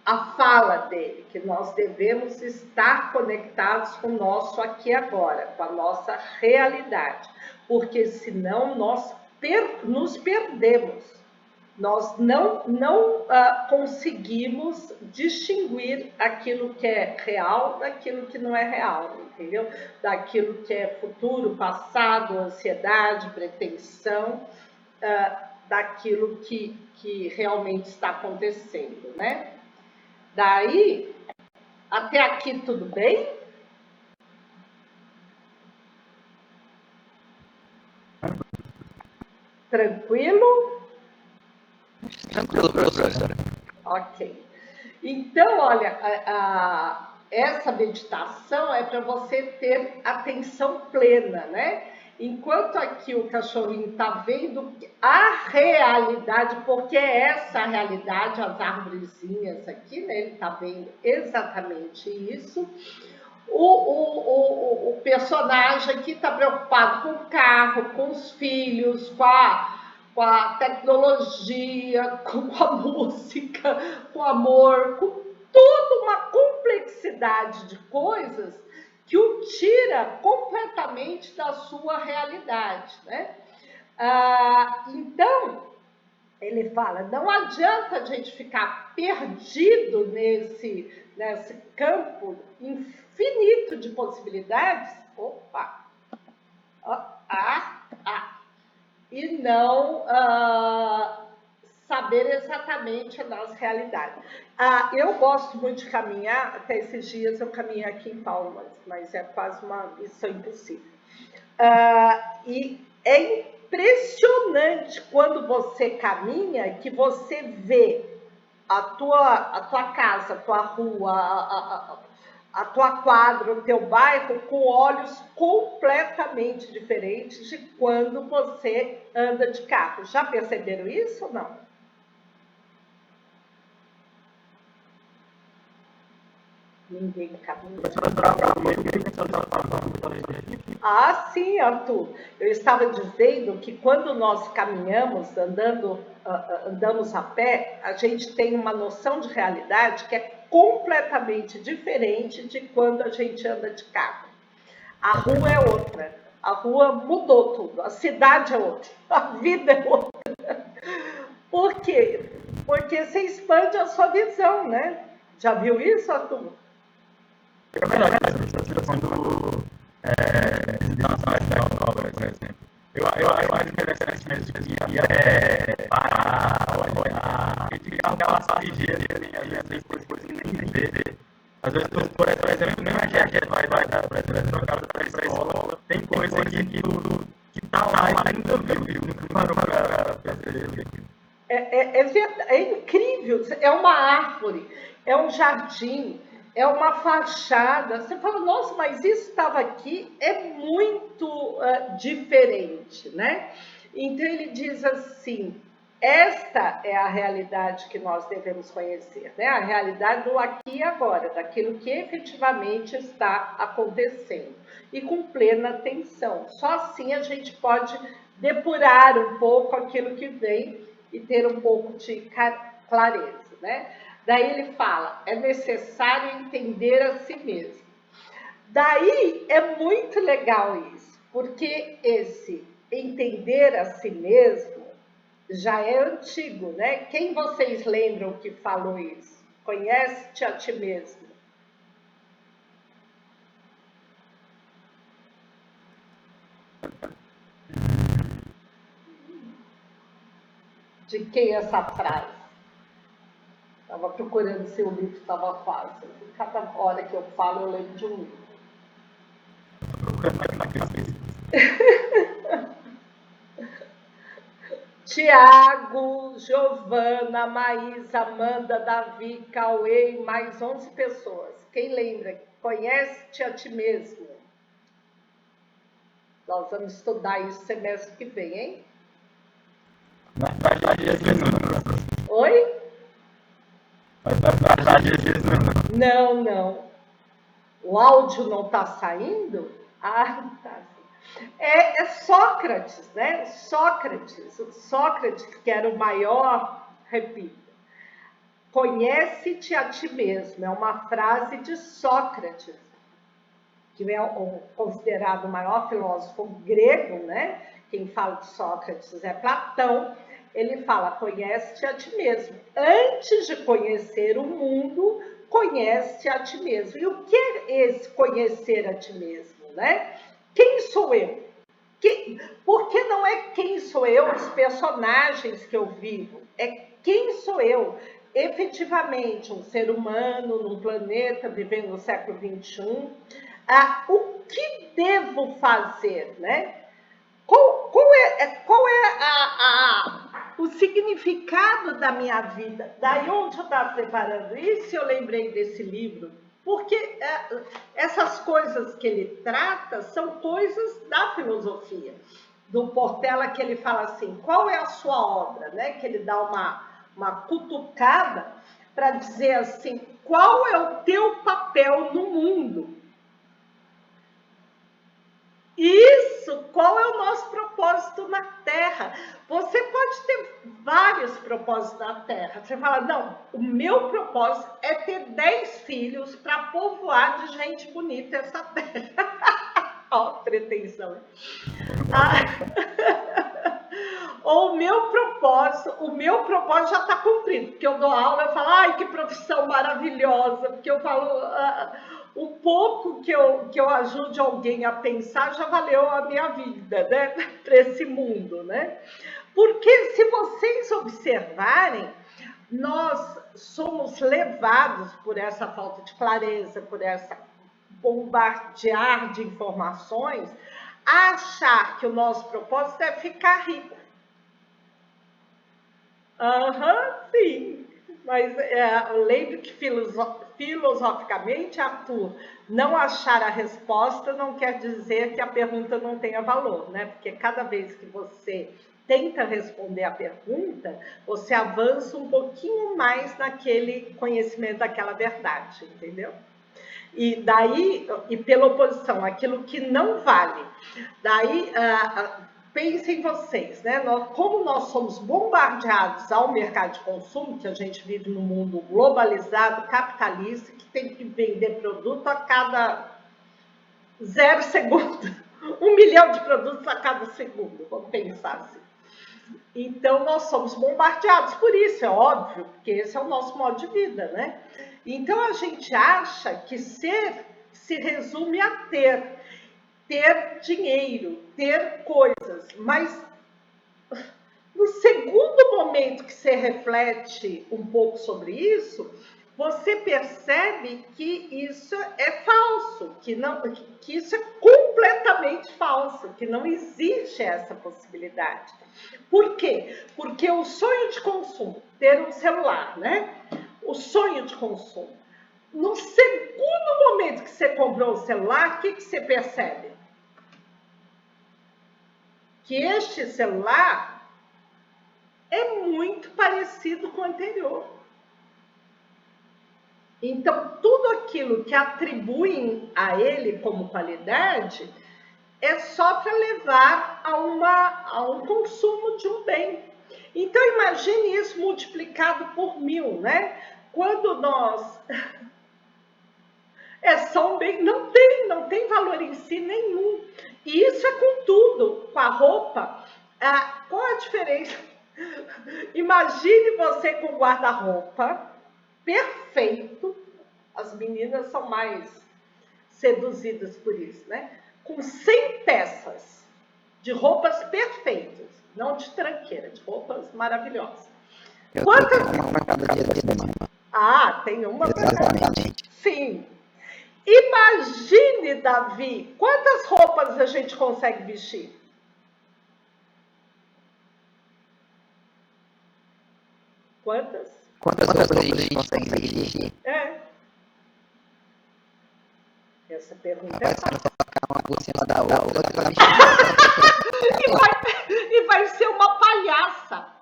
a fala dele, que nós devemos estar conectados com o nosso aqui e agora, com a nossa realidade, porque senão nós nos perdemos. Nós não conseguimos distinguir aquilo que é real daquilo que não é real, entendeu? Daquilo que é futuro, passado, ansiedade, pretensão, daquilo que realmente está acontecendo, né? Daí, até aqui tudo bem? Tranquilo? Tranquilo, professora. Ok. Então, olha, essa meditação é para você ter atenção plena, né? Enquanto aqui o cachorrinho está vendo a realidade, porque é essa a realidade, as árvorezinhas aqui, né? Ele está vendo exatamente isso. O personagem aqui está preocupado com o carro, com os filhos, com a tecnologia, com a música, com o amor, com toda uma complexidade de coisas que o tira completamente da sua realidade, né? Então, ele fala, não adianta a gente ficar perdido nesse campo infinito de possibilidades, e não saber exatamente a nossa realidade. Eu gosto muito de caminhar, até esses dias eu caminhei aqui em Palmas, mas é quase uma missão impossível. E é impressionante quando você caminha, que você vê a tua casa, a tua rua, a tua quadra, o teu bairro, com olhos completamente diferentes de quando você anda de carro. Já perceberam isso ou não? Ninguém caminha. Ah, sim, Arthur. Eu estava dizendo que quando nós caminhamos, andamos a pé, a gente tem uma noção de realidade que é completamente diferente de quando a gente anda de carro. A rua é outra. A rua mudou tudo. A cidade é outra. A vida é outra. Por quê? Porque você expande a sua visão, né? Já viu isso, Arthur? É verdade, quando por exemplo. Eu acho interessante mesmo que parar, olhar, e ficar aquela ligeira, às vezes coisas nem ver. Às vezes, por exemplo, nem a gente vai dar, por exemplo, no caso da escola, tem coisa que tá lá e ainda viu, nunca parou para perceber. É incrível, é uma árvore, é um jardim, é uma fachada. Você fala, nossa, mas isso estava aqui, é muito diferente, né? Então ele diz assim, esta é a realidade que nós devemos conhecer, né? A realidade do aqui e agora, daquilo que efetivamente está acontecendo, e com plena atenção. Só assim a gente pode depurar um pouco aquilo que vem e ter um pouco de clareza, né? Daí ele fala, é necessário entender a si mesmo. Daí é muito legal isso, porque esse entender a si mesmo já é antigo, né? Quem vocês lembram que falou isso? Conhece-te a ti mesmo. De quem é essa frase? Estava procurando se o livro estava fácil. Cada hora que eu falo, eu lembro de um livro. Tiago, Giovana, Maísa, Amanda, Davi, Cauê e mais 11 pessoas. Quem lembra? Conhece-te a ti mesmo. Nós vamos estudar isso semestre que vem, hein? Oi? Não, não. O áudio não está saindo? Ah, tá. É Sócrates, né? Sócrates, que era o maior, repito, conhece-te a ti mesmo. É uma frase de Sócrates, que é considerado o maior filósofo grego, né? Quem fala de Sócrates é Platão. Ele fala, conhece-te a ti mesmo. Antes de conhecer o mundo, conhece-te a ti mesmo. E o que é esse conhecer a ti mesmo, né? Quem sou eu? Porque não é quem sou eu, os personagens que eu vivo. É quem sou eu, efetivamente, um ser humano num planeta vivendo no século XXI. O que devo fazer, né? Qual é o significado da minha vida? Daí onde eu estava preparando isso, eu lembrei desse livro, porque essas coisas que ele trata são coisas da filosofia. Do Portela, que ele fala assim, qual é a sua obra? Né? Que ele dá uma cutucada para dizer assim, qual é o teu papel no mundo? Isso, qual é o nosso propósito na Terra? Você pode ter vários propósitos na Terra. Você fala, não, o meu propósito é ter 10 filhos para povoar de gente bonita essa Terra. Ó, pretensão. Ou o meu propósito já está cumprido, porque eu dou aula, eu falo, ai, que profissão maravilhosa, porque eu falo, o pouco que eu ajude alguém a pensar já valeu a minha vida, né, para esse mundo, né? Porque se vocês observarem, nós somos levados por essa falta de clareza, por essa bombardear de informações, a achar que o nosso propósito é ficar rico. Sim. Mas eu lembro que filosoficamente, Arthur, não achar a resposta não quer dizer que a pergunta não tenha valor, né? Porque cada vez que você tenta responder a pergunta, você avança um pouquinho mais naquele conhecimento daquela verdade, entendeu? E daí, e pela oposição, aquilo que não vale. Daí, pensem vocês, né? Como nós somos bombardeados ao mercado de consumo, que a gente vive num mundo globalizado, capitalista, que tem que vender produto a cada 0 segundo. 1 milhão de produtos a cada segundo, vamos pensar assim. Então, nós somos bombardeados por isso, é óbvio, porque esse é o nosso modo de vida, né? Então, a gente acha que ser se resume a ter dinheiro, ter coisas, mas no segundo momento que você reflete um pouco sobre isso, você percebe que isso é falso, que isso é completamente falso, que não existe essa possibilidade. Por quê? Porque o sonho de consumo, ter um celular, né? O sonho de consumo. No segundo momento que você comprou o celular, o que você percebe? Que este celular é muito parecido com o anterior. Então, tudo aquilo que atribuem a ele como qualidade é só para levar a um consumo de um bem. Então, imagine isso multiplicado por 1000, né? Quando nós... É só um bem, não tem valor em si nenhum. E isso é com tudo, com a roupa. Qual a diferença? Imagine você com guarda-roupa perfeito. As meninas são mais seduzidas por isso, né? Com 100 peças de roupas perfeitas, não de tranqueira, de roupas maravilhosas. Quantas... tem uma. Exatamente. Sim. Imagine, Davi, quantas roupas a gente consegue vestir? Quantas roupas a gente consegue vestir? Essa pergunta é fácil. Uma por cima da outra. E vai ser uma palhaça.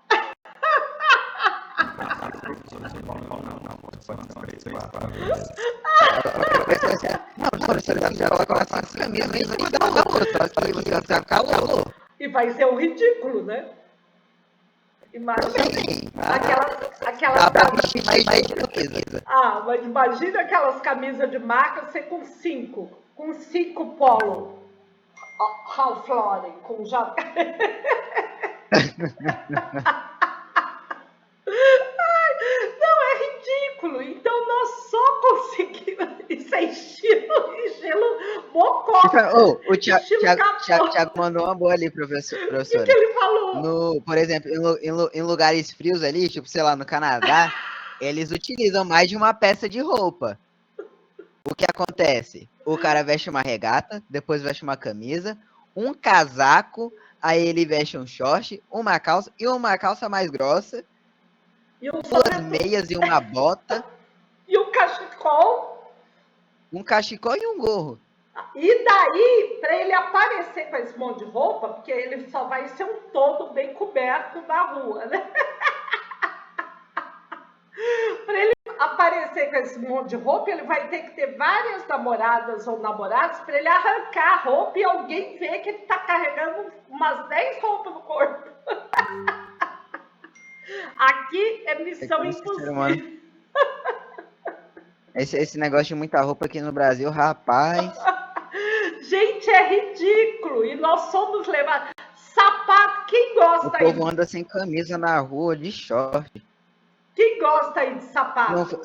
E vai ser um ridículo, né? Imagina mas imagina aquelas camisas de marca, você com 5 polo Ralph Lauren, com jacaré. Não, é ridículo. Então nós só conseguimos. Isso é estilo mococa. O Thiago mandou uma boa ali, professora. O que ele falou? Por exemplo, em lugares frios ali, tipo, sei lá, no Canadá, eles utilizam mais de uma peça de roupa. O que acontece? O cara veste uma regata, depois veste uma camisa, um casaco, aí ele veste um short, uma calça e uma calça mais grossa, duas meias e uma bota. E um cachecol. Um cachecol e um gorro. E daí, para ele aparecer com esse monte de roupa, porque ele só vai ser um todo bem coberto na rua, né? Para ele aparecer com esse monte de roupa, ele vai ter que ter várias namoradas ou namorados para ele arrancar a roupa e alguém ver que ele está carregando umas 10 roupas no corpo. Aqui é missão impossível. Esse negócio de muita roupa aqui no Brasil, rapaz. Gente, é ridículo. E nós somos levados. Sapato, quem gosta aí? O povo anda sem camisa na rua, de short. Quem gosta aí de sapato?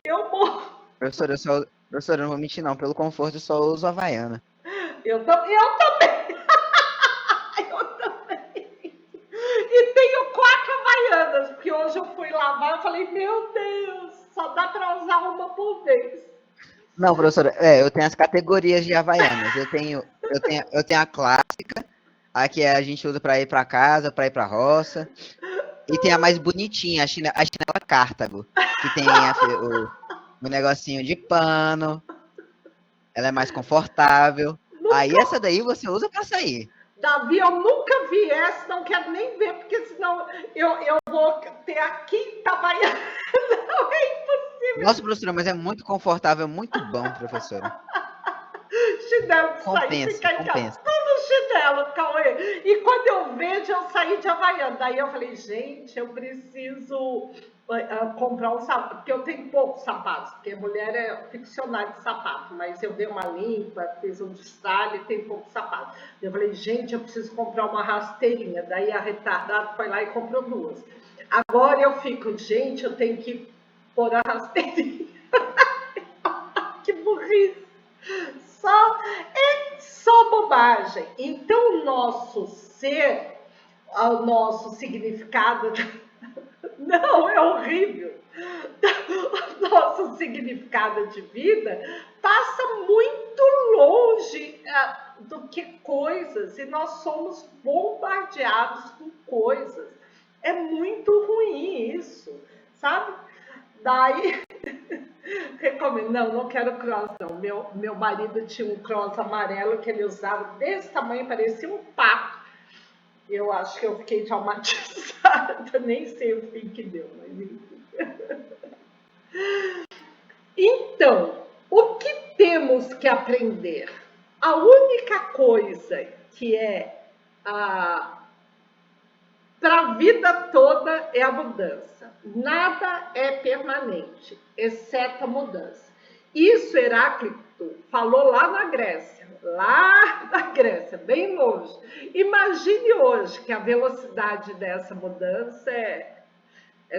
Eu morro. Professora, eu não vou mentir não. Pelo conforto, eu só uso Havaiana. Eu também. Eu também. E tenho 4 Havaianas, porque hoje eu fui lavar e falei, meu Deus, só dá para usar uma por vez. Não, professora, eu tenho as categorias de Havaianas. Eu tenho a clássica, A que a gente usa pra ir pra casa, pra ir pra roça. E tem a mais bonitinha, a chinela Cartago. Que tem o negocinho de pano. Ela é mais confortável. Aí essa daí você usa pra sair. Davi, eu nunca vi essa, não quero nem ver, porque senão eu vou ter aqui em Itabaiana. Não é impossível. Nossa, professora, mas é muito confortável, muito bom, professora. Chinelo de sair, Compensa, ficar em casa. compensa. Tudo chinelo, Cauê. E quando eu vejo, eu saí de Havaiana. Daí eu falei, gente, eu preciso comprar um sapato, porque eu tenho poucos sapatos, porque mulher é ficcionária de sapato, mas eu dei uma limpa, fiz um destralhe e tenho poucos sapatos. Eu falei, gente, eu preciso comprar uma rasteirinha. Daí a retardada foi lá e comprou duas. Agora eu fico, gente, eu tenho que pôr a rasteirinha. Que burrice. É só bobagem. Então, o nosso ser, o nosso significado. Não, é horrível. O nosso significado de vida passa muito longe do que coisas, e nós somos bombardeados com coisas. É muito ruim isso, sabe? Daí, recomendo. Não quero cross, não. Meu marido tinha um cross amarelo que ele usava desse tamanho, parecia um pato. Eu acho que eu fiquei traumatizada, nem sei o fim que deu, mas enfim. Então, o que temos que aprender? A única coisa que é para a vida toda é a mudança. Nada é permanente, exceto a mudança. Isso Heráclito falou lá na Grécia, bem longe. Imagine hoje que a velocidade dessa mudança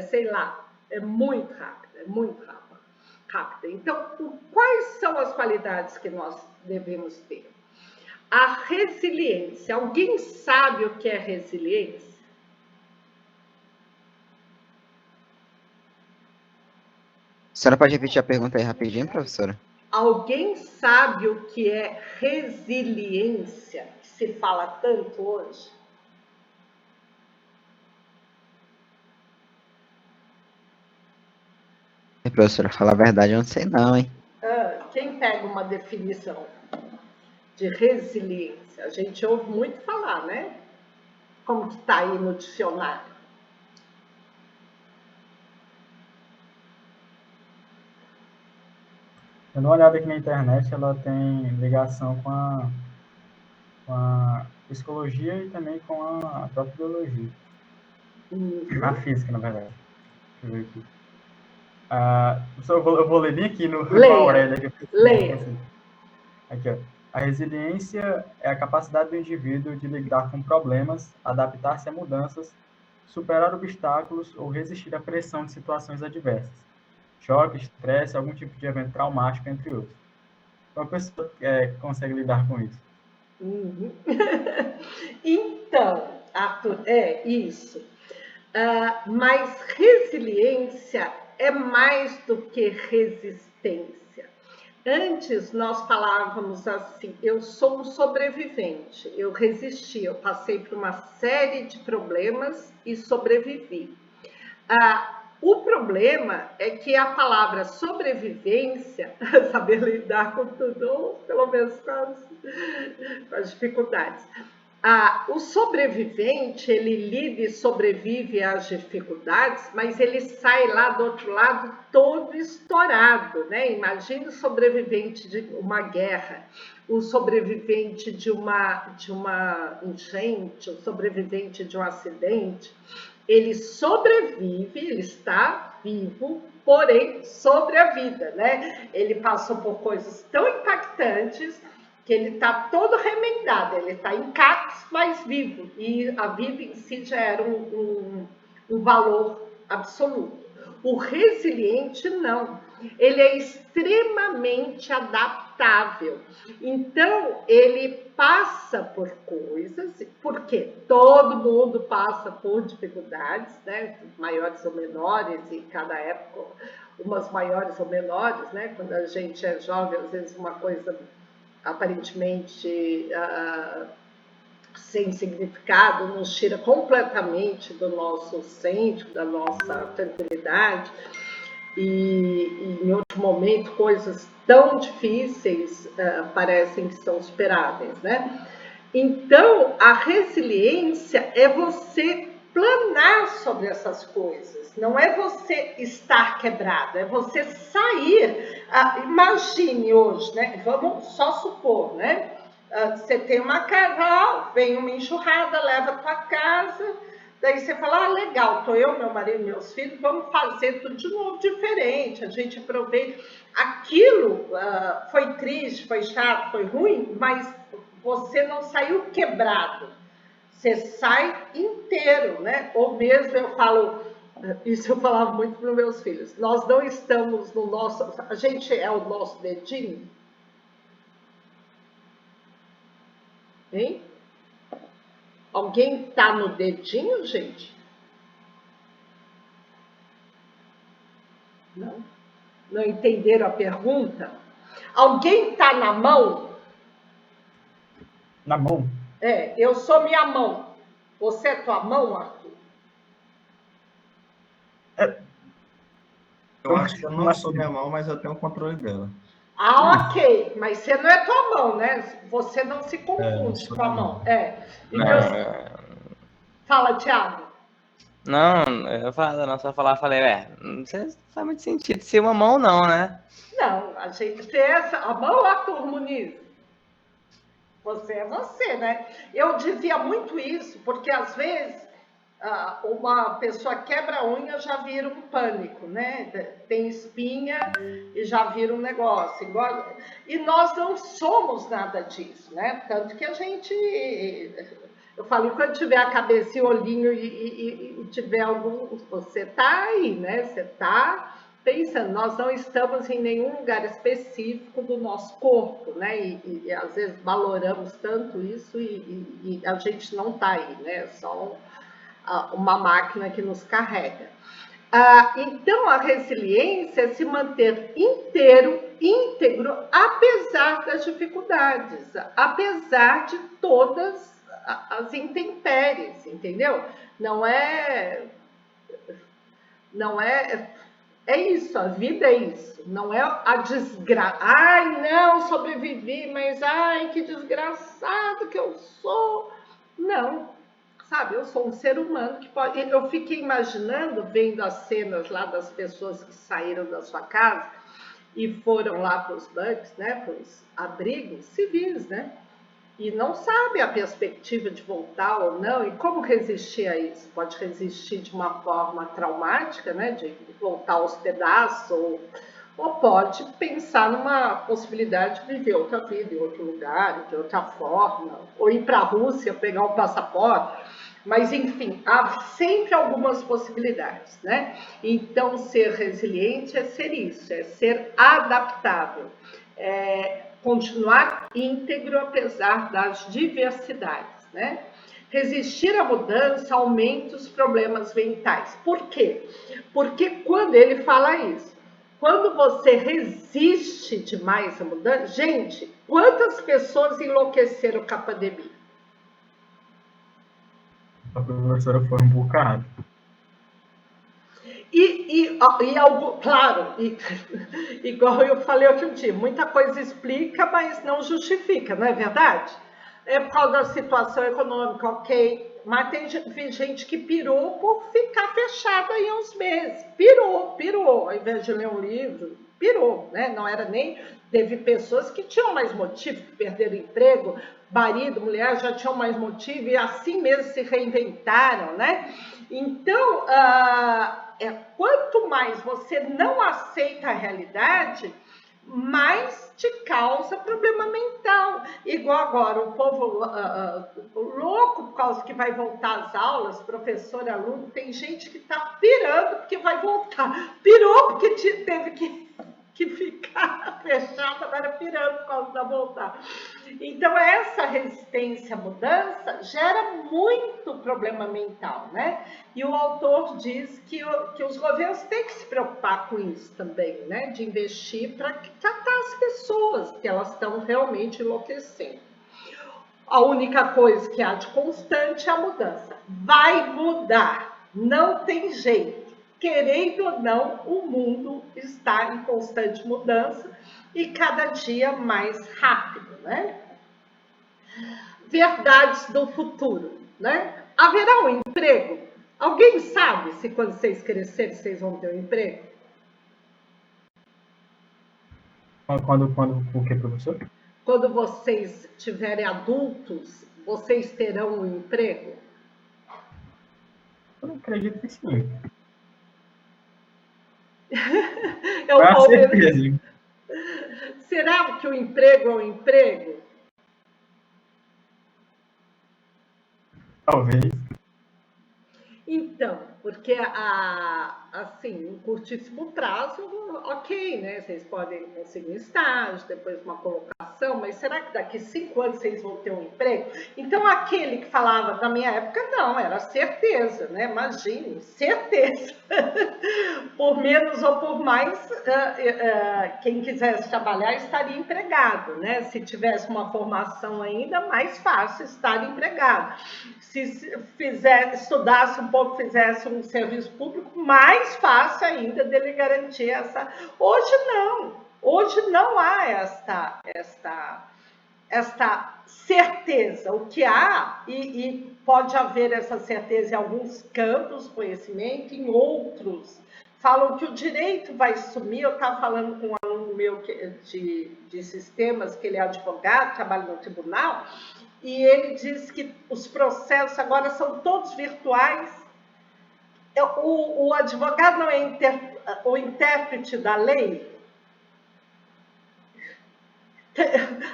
sei lá, é muito rápida, rápida. Então, quais são as qualidades que nós devemos ter? A resiliência. Alguém sabe o que é resiliência? A senhora pode repetir a pergunta aí rapidinho, professora? Alguém sabe o que é resiliência, que se fala tanto hoje? Professora, falar a verdade, eu não sei não, hein? Quem pega uma definição de resiliência? A gente ouve muito falar, né? Como que está aí no dicionário? Dando uma olhada aqui na internet, ela tem ligação com a psicologia e também com a própria biologia. Na física, na verdade. Deixa eu ver aqui. Eu vou ler bem aqui no Aurélia. Leia. Aqui, ó. A resiliência é a capacidade do indivíduo de lidar com problemas, adaptar-se a mudanças, superar obstáculos ou resistir à pressão de situações adversas. Choque, estresse, algum tipo de evento traumático, entre outros. Então, a pessoa consegue lidar com isso. Então, Arthur, é isso. Mas resiliência é mais do que resistência. Antes nós falávamos assim, eu sou um sobrevivente, eu resisti, eu passei por uma série de problemas e sobrevivi. O problema é que a palavra sobrevivência, saber lidar com tudo, ou pelo menos com as dificuldades. O sobrevivente, ele lida e sobrevive às dificuldades, mas ele sai lá do outro lado todo estourado, né? Imagina o sobrevivente de uma guerra, o sobrevivente de uma enchente, o sobrevivente de um acidente. Ele sobrevive, ele está vivo, porém sobre a vida, né? Ele passou por coisas tão impactantes que ele está todo remendado, ele está em cacos, mas vivo. E a vida em si já era um valor absoluto. O resiliente não. Ele é extremamente adaptável. Então, ele passa por coisas, porque todo mundo passa por dificuldades, né? Maiores ou menores, e cada época umas maiores ou menores, né? Quando a gente é jovem, às vezes uma coisa aparentemente sem significado, nos tira completamente do nosso centro, da nossa tranquilidade, e em outro momento coisas tão difíceis parecem que são superáveis, né? Então, a resiliência é você planar sobre essas coisas, não é você estar quebrado, é você sair. Imagine hoje, né? Vamos só supor, né? Você tem uma casa, vem uma enxurrada, leva a tua casa, daí você fala, legal, tô eu, meu marido, meus filhos, vamos fazer tudo de novo diferente, a gente aproveita. Aquilo foi triste, foi chato, foi ruim, mas você não saiu quebrado, você sai inteiro, né? Ou mesmo eu falo, isso eu falava muito para os meus filhos, nós não estamos no nosso, a gente é o nosso dedinho, hein? Alguém tá no dedinho, gente? Não? Não entenderam a pergunta? Alguém tá na mão? Na mão? Eu sou minha mão. Você é tua mão, Arthur? Eu acho que eu não sou minha mão, mas eu tenho o controle dela. Ok, mas você não é tua mão, né? Você não se confunde com a mão. Então, fala, Thiago. Não, eu falei, não faz muito sentido ser uma mão, não, né? Não, a gente tem a mão, Arthur Muniz. Você é você, né? Eu dizia muito isso, porque às vezes uma pessoa quebra a unha já vira um pânico, né? Tem espinha e já vira um negócio. E nós não somos nada disso, né? Tanto que a gente... Eu falo, quando tiver a cabeça e o olhinho e tiver algum... Você tá aí, né? Você tá pensando, nós não estamos em nenhum lugar específico do nosso corpo, né? E às vezes valoramos tanto isso e a gente não tá aí, né? É só uma máquina que nos carrega. Então, a resiliência é se manter íntegro, apesar das dificuldades, apesar de todas as intempéries, entendeu? É isso, a vida é isso, não é a desgraça. Ai, não, sobrevivi, mas ai, que desgraçado que eu sou. Não, sabe, eu sou um ser humano que pode... Eu fiquei imaginando, vendo as cenas lá das pessoas que saíram da sua casa e foram lá para os bunkers, né, para os abrigos civis, né? E não sabe a perspectiva de voltar ou não, e como resistir a isso? Pode resistir de uma forma traumática, né, de voltar aos pedaços, ou pode pensar numa possibilidade de viver outra vida em outro lugar, de outra forma, ou ir para a Rússia, pegar um passaporte. Mas, enfim, há sempre algumas possibilidades, né? Então, ser resiliente é ser isso, é ser adaptável, continuar íntegro apesar das diversidades, né? Resistir à mudança aumenta os problemas mentais. Por quê? Porque quando ele fala isso, quando você resiste demais à mudança, gente, quantas pessoas enlouqueceram com a pandemia? A professora foi um bocado. E algo, claro, igual eu falei outro dia, muita coisa explica, mas não justifica, não é verdade? É por causa da situação econômica, ok, mas tem gente que pirou por ficar fechada aí uns meses. Pirou, ao invés de ler um livro, pirou, né? Não era nem... Teve pessoas que tinham mais motivo, que perderam emprego, marido, mulher já tinham mais motivo e assim mesmo se reinventaram, né? Então, quanto mais você não aceita a realidade, mais te causa problema mental. Igual agora, o povo louco por causa que vai voltar às aulas, professor, aluno, tem gente que está pirando porque vai voltar. Pirou porque teve que ficar fechado, agora pirando por causa da voltar. Então, essa resistência à mudança gera muito problema mental, né? E o autor diz que os governos têm que se preocupar com isso também, né? De investir para tratar as pessoas, que elas estão realmente enlouquecendo. A única coisa que há de constante é a mudança. Vai mudar, não tem jeito. Querendo ou não, o mundo está em constante mudança e cada dia mais rápido, né? Verdades do futuro, né? Haverá um emprego? Alguém sabe se quando vocês crescerem vocês vão ter um emprego? O que, professor? Quando vocês tiverem adultos, vocês terão um emprego? Eu acredito que sim. Eu Com vou ver. certeza. Será que o emprego é um emprego? Talvez. Então, porque assim, em curtíssimo prazo, ok, né? Vocês podem conseguir um estágio, depois uma colocação, mas será que daqui 5 anos vocês vão ter um emprego? Então, aquele que falava na minha época, não, era certeza, né? Imagine, certeza. Por menos ou por mais, quem quisesse trabalhar estaria empregado, né? Se tivesse uma formação ainda, mais fácil estar empregado. Se estudasse um pouco, fizesse um serviço público, mais fácil ainda dele garantir essa. Hoje não há esta certeza. O que há, e pode haver essa certeza em alguns campos, conhecimento, em outros falam que o direito vai sumir. Eu estava falando com um aluno meu de sistemas, que ele é advogado, trabalha no tribunal, e ele diz que os processos agora são todos virtuais. O advogado não é o intérprete da lei.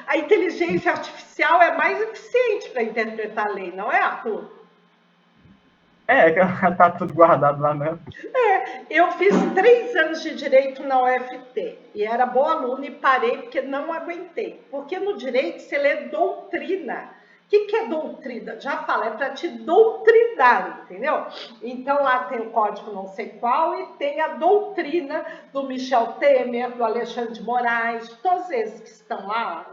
A inteligência artificial é mais eficiente para interpretar a lei, não é, Arthur? Tá tudo guardado lá, né? Eu fiz 3 anos de direito na UFT e era boa aluna e parei porque não aguentei. Porque no direito você lê doutrina. O que é doutrina? Já falo, é para te doutrinar, entendeu? Então lá tem o código não sei qual e tem a doutrina do Michel Temer, do Alexandre de Moraes, todos esses que estão lá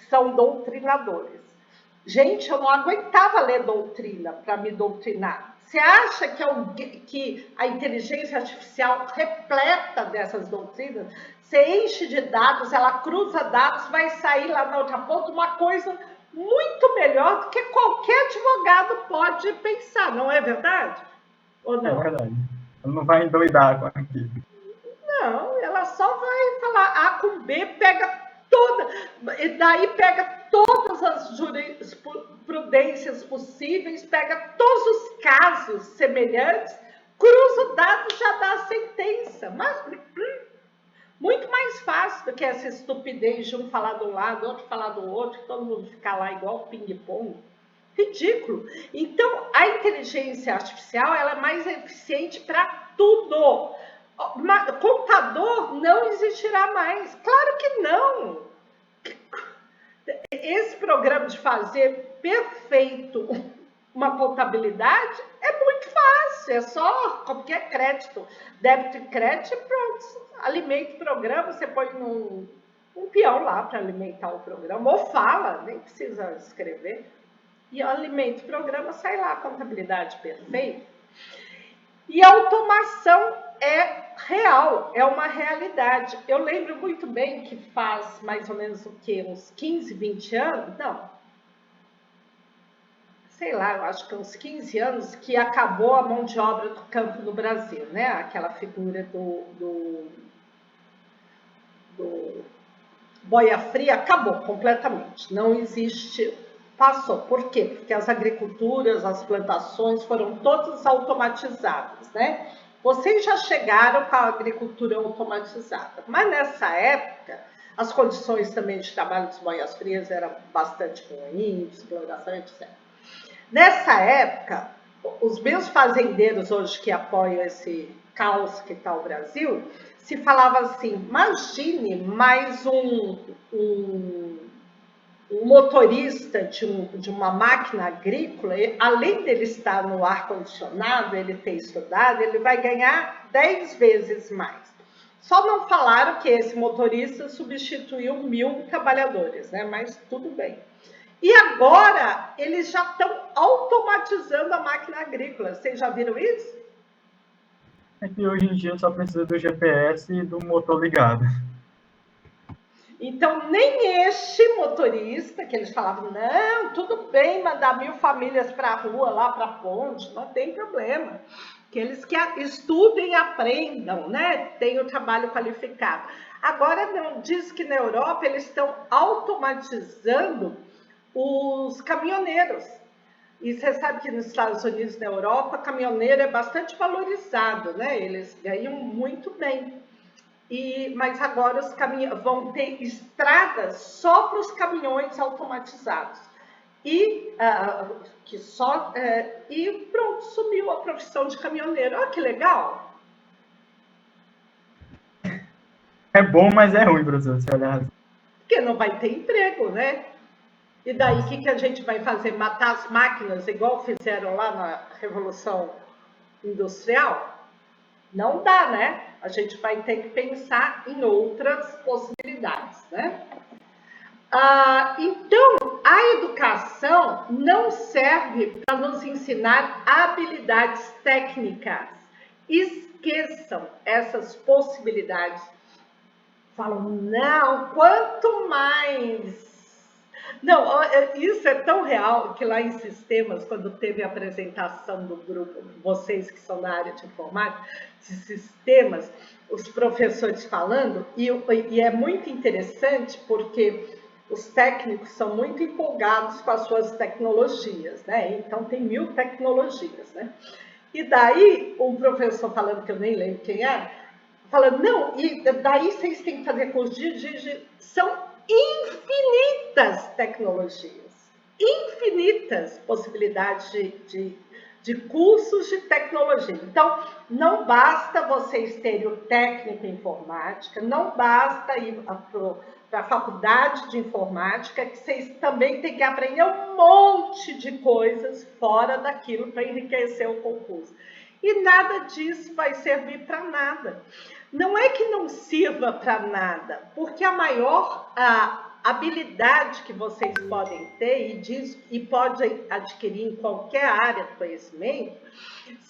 são doutrinadores. Gente, eu não aguentava ler doutrina para me doutrinar. Você acha que a inteligência artificial repleta dessas doutrinas? Você enche de dados, ela cruza dados, vai sair lá na outra ponta uma coisa muito melhor do que qualquer advogado pode pensar, não é verdade? Ou não? É verdade. Ela não vai endoidar com aquilo. Não, ela só vai falar A com B, pega toda, e daí pega todas as jurisprudências possíveis, pega todos os casos semelhantes, cruza o dado, já dá a sentença. Mas muito mais fácil do que essa estupidez de um falar do lado, outro falar do outro, todo mundo ficar lá igual ping-pong. Ridículo. Então, a inteligência artificial ela é mais eficiente para tudo. Contador não existirá mais. Claro que não. Esse programa de fazer perfeito uma contabilidade é muito fácil. É só qualquer crédito, débito e crédito, pronto. Alimenta o programa, você põe um peão lá para alimentar o programa, ou fala, nem precisa escrever. E alimenta o programa, sai lá a contabilidade perfeita. E a automação é real, é uma realidade. Eu lembro muito bem que faz mais ou menos o quê? Uns 15, 20 anos? Não. Sei lá, eu acho que uns 15 anos que acabou a mão de obra do campo no Brasil, né? Aquela figura do boia fria acabou completamente. Não existe. Passou. Por quê? Porque as agriculturas, as plantações foram todas automatizadas, né? Vocês já chegaram com a agricultura automatizada, mas nessa época as condições também de trabalho dos boias frias eram bastante ruins, exploração, etc. Nessa época, os meus fazendeiros hoje que apoiam esse caos que está o Brasil, se falava assim, imagine mais um motorista de uma máquina agrícola, além dele estar no ar-condicionado, ele ter estudado, ele vai ganhar 10 vezes mais. Só não falaram que esse motorista substituiu 1.000 trabalhadores, né? Mas tudo bem. E agora, eles já estão automatizando a máquina agrícola. Vocês já viram isso? É que hoje em dia só precisa do GPS e do motor ligado. Então, nem este motorista, que eles falavam, não, tudo bem mandar 1.000 famílias para a rua, lá para a ponte, não tem problema. Que eles que estudem e aprendam, né? Tenham trabalho qualificado. Agora, não, diz que na Europa eles estão automatizando os caminhoneiros. E você sabe que nos Estados Unidos e na Europa, caminhoneiro é bastante valorizado, né? Eles ganham muito bem. Mas agora os vão ter estradas só para os caminhões automatizados. E pronto, sumiu a profissão de caminhoneiro. Olha que legal! É bom, mas é ruim, professor, se olhar. Porque não vai ter emprego, né? E daí, o que a gente vai fazer? Matar as máquinas, igual fizeram lá na Revolução Industrial? Não dá, né? A gente vai ter que pensar em outras possibilidades, né? Então, a educação não serve para nos ensinar habilidades técnicas. Esqueçam essas possibilidades. Falam, não, quanto mais... Não, isso é tão real que lá em Sistemas, quando teve a apresentação do grupo, vocês que são da área de informática, de sistemas, os professores falando, e é muito interessante porque os técnicos são muito empolgados com as suas tecnologias, né? Então tem 1.000 tecnologias, né? E daí, um professor falando, que eu nem lembro quem era, falando, não, e daí vocês têm que fazer curso são infinitas tecnologias, infinitas possibilidades de cursos de tecnologia. Então, não basta vocês terem o técnico em informática, não basta ir para a faculdade de informática, que vocês também têm que aprender um monte de coisas fora daquilo para enriquecer o concurso. E nada disso vai servir para nada. Não é que não sirva para nada, porque a maior habilidade que vocês podem ter e podem adquirir em qualquer área do conhecimento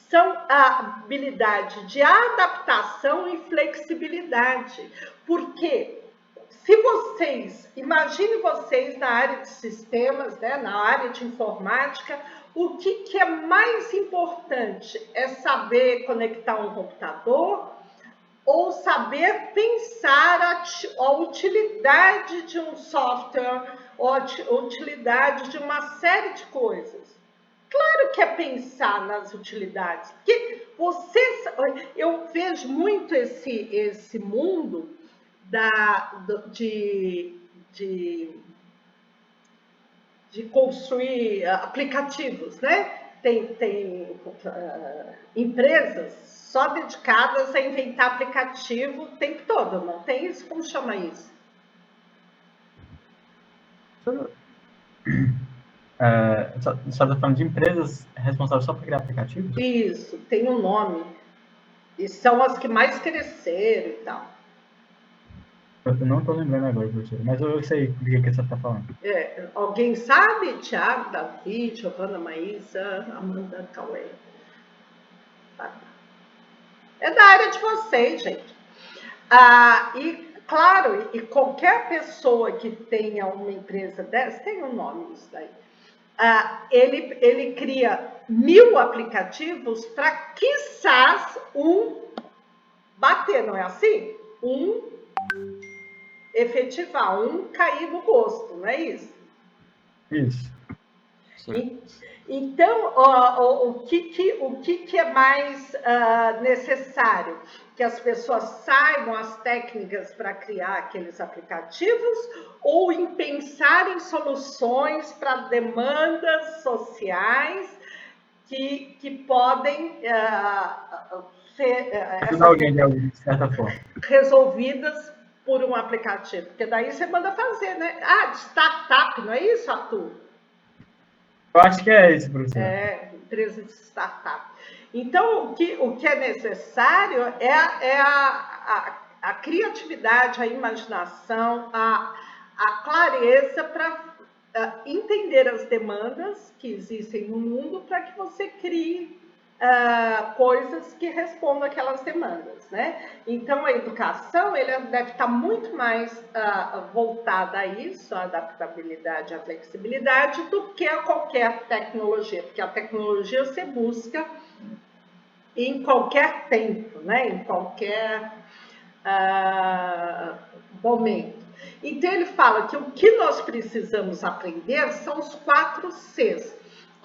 são a habilidade de adaptação e flexibilidade. Porque se imagine vocês na área de sistemas, né, na área de informática, o que é mais importante? É saber conectar um computador ou saber pensar a utilidade de um software, ou a utilidade de uma série de coisas. Claro que é pensar nas utilidades, porque eu vejo muito esse mundo de construir aplicativos, né? Tem empresas só dedicadas a inventar aplicativo o tempo todo, não tem isso? Como chama isso? Você está falando de empresas responsáveis só por criar aplicativos? Isso, tem um nome. E são as que mais cresceram e tal. Eu não estou lembrando agora, professora, mas eu sei do que você está falando. Alguém sabe? Tiago, Davi, Giovana, Maísa, Amanda, Cauê. É da área de vocês, gente. E, claro, e qualquer pessoa que tenha uma empresa dessa, tem um nome isso daí, ele cria 1.000 aplicativos para, quizás, bater, não é assim? Efetivar, cair no gosto, não é isso? Isso. Então, o que é mais necessário? Que as pessoas saibam as técnicas para criar aqueles aplicativos ou em pensar em soluções para demandas sociais que podem ser de certa forma, resolvidas por um aplicativo? Porque daí você manda fazer, né? De startup, não é isso, Arthur? Eu acho que é isso, professor. Empresa de startup. Então, o que é necessário é a criatividade, a imaginação, a clareza para entender as demandas que existem no mundo para que você crie coisas que respondam aquelas demandas, né? Então, a educação ele deve estar muito mais voltada a isso, a adaptabilidade, a flexibilidade, do que a qualquer tecnologia, porque a tecnologia você busca em qualquer tempo, né? Em qualquer momento. Então, ele fala que o que nós precisamos aprender são os 4 Cs.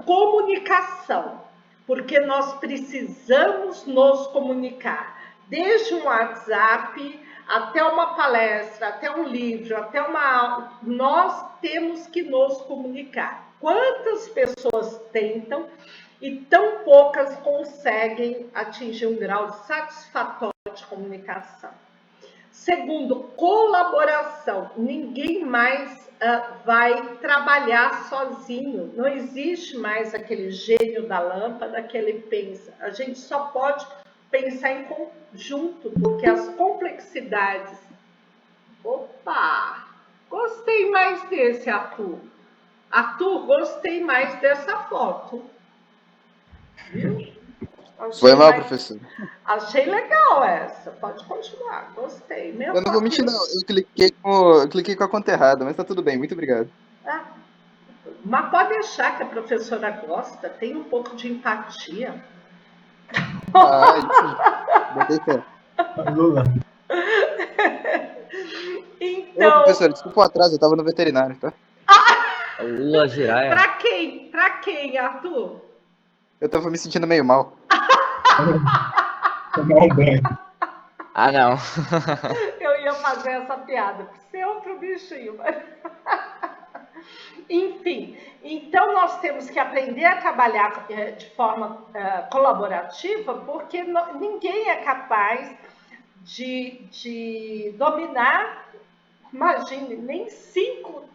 Comunicação, porque nós precisamos nos comunicar. Desde um WhatsApp, até uma palestra, até um livro, até uma aula, nós temos que nos comunicar. Quantas pessoas tentam e tão poucas conseguem atingir um grau satisfatório de comunicação. Segundo, colaboração. Ninguém mais vai trabalhar sozinho. Não existe mais aquele gênio da lâmpada que ele pensa. A gente só pode pensar em conjunto, porque as complexidades... Opa! Gostei mais desse, Arthur. Arthur, gostei mais dessa foto. Viu? Foi mal, professor. Achei legal essa. Pode continuar. Gostei. Eu não vou mentir, não. Eu cliquei com a conta errada, mas tá tudo bem. Muito obrigado. Mas pode deixar que a professora gosta. Tem um pouco de empatia. Botei fé. Lula. Então... Ô, professor, desculpa o atraso. Eu tava no veterinário, tá? Lula Jiraya. Pra quem? Pra quem, Arthur? Eu tava me sentindo meio mal. Ah, não. Eu ia fazer essa piada pra ser outro bichinho. Mas... Enfim, então nós temos que aprender a trabalhar de forma colaborativa, porque ninguém é capaz de dominar, imagine, nem 5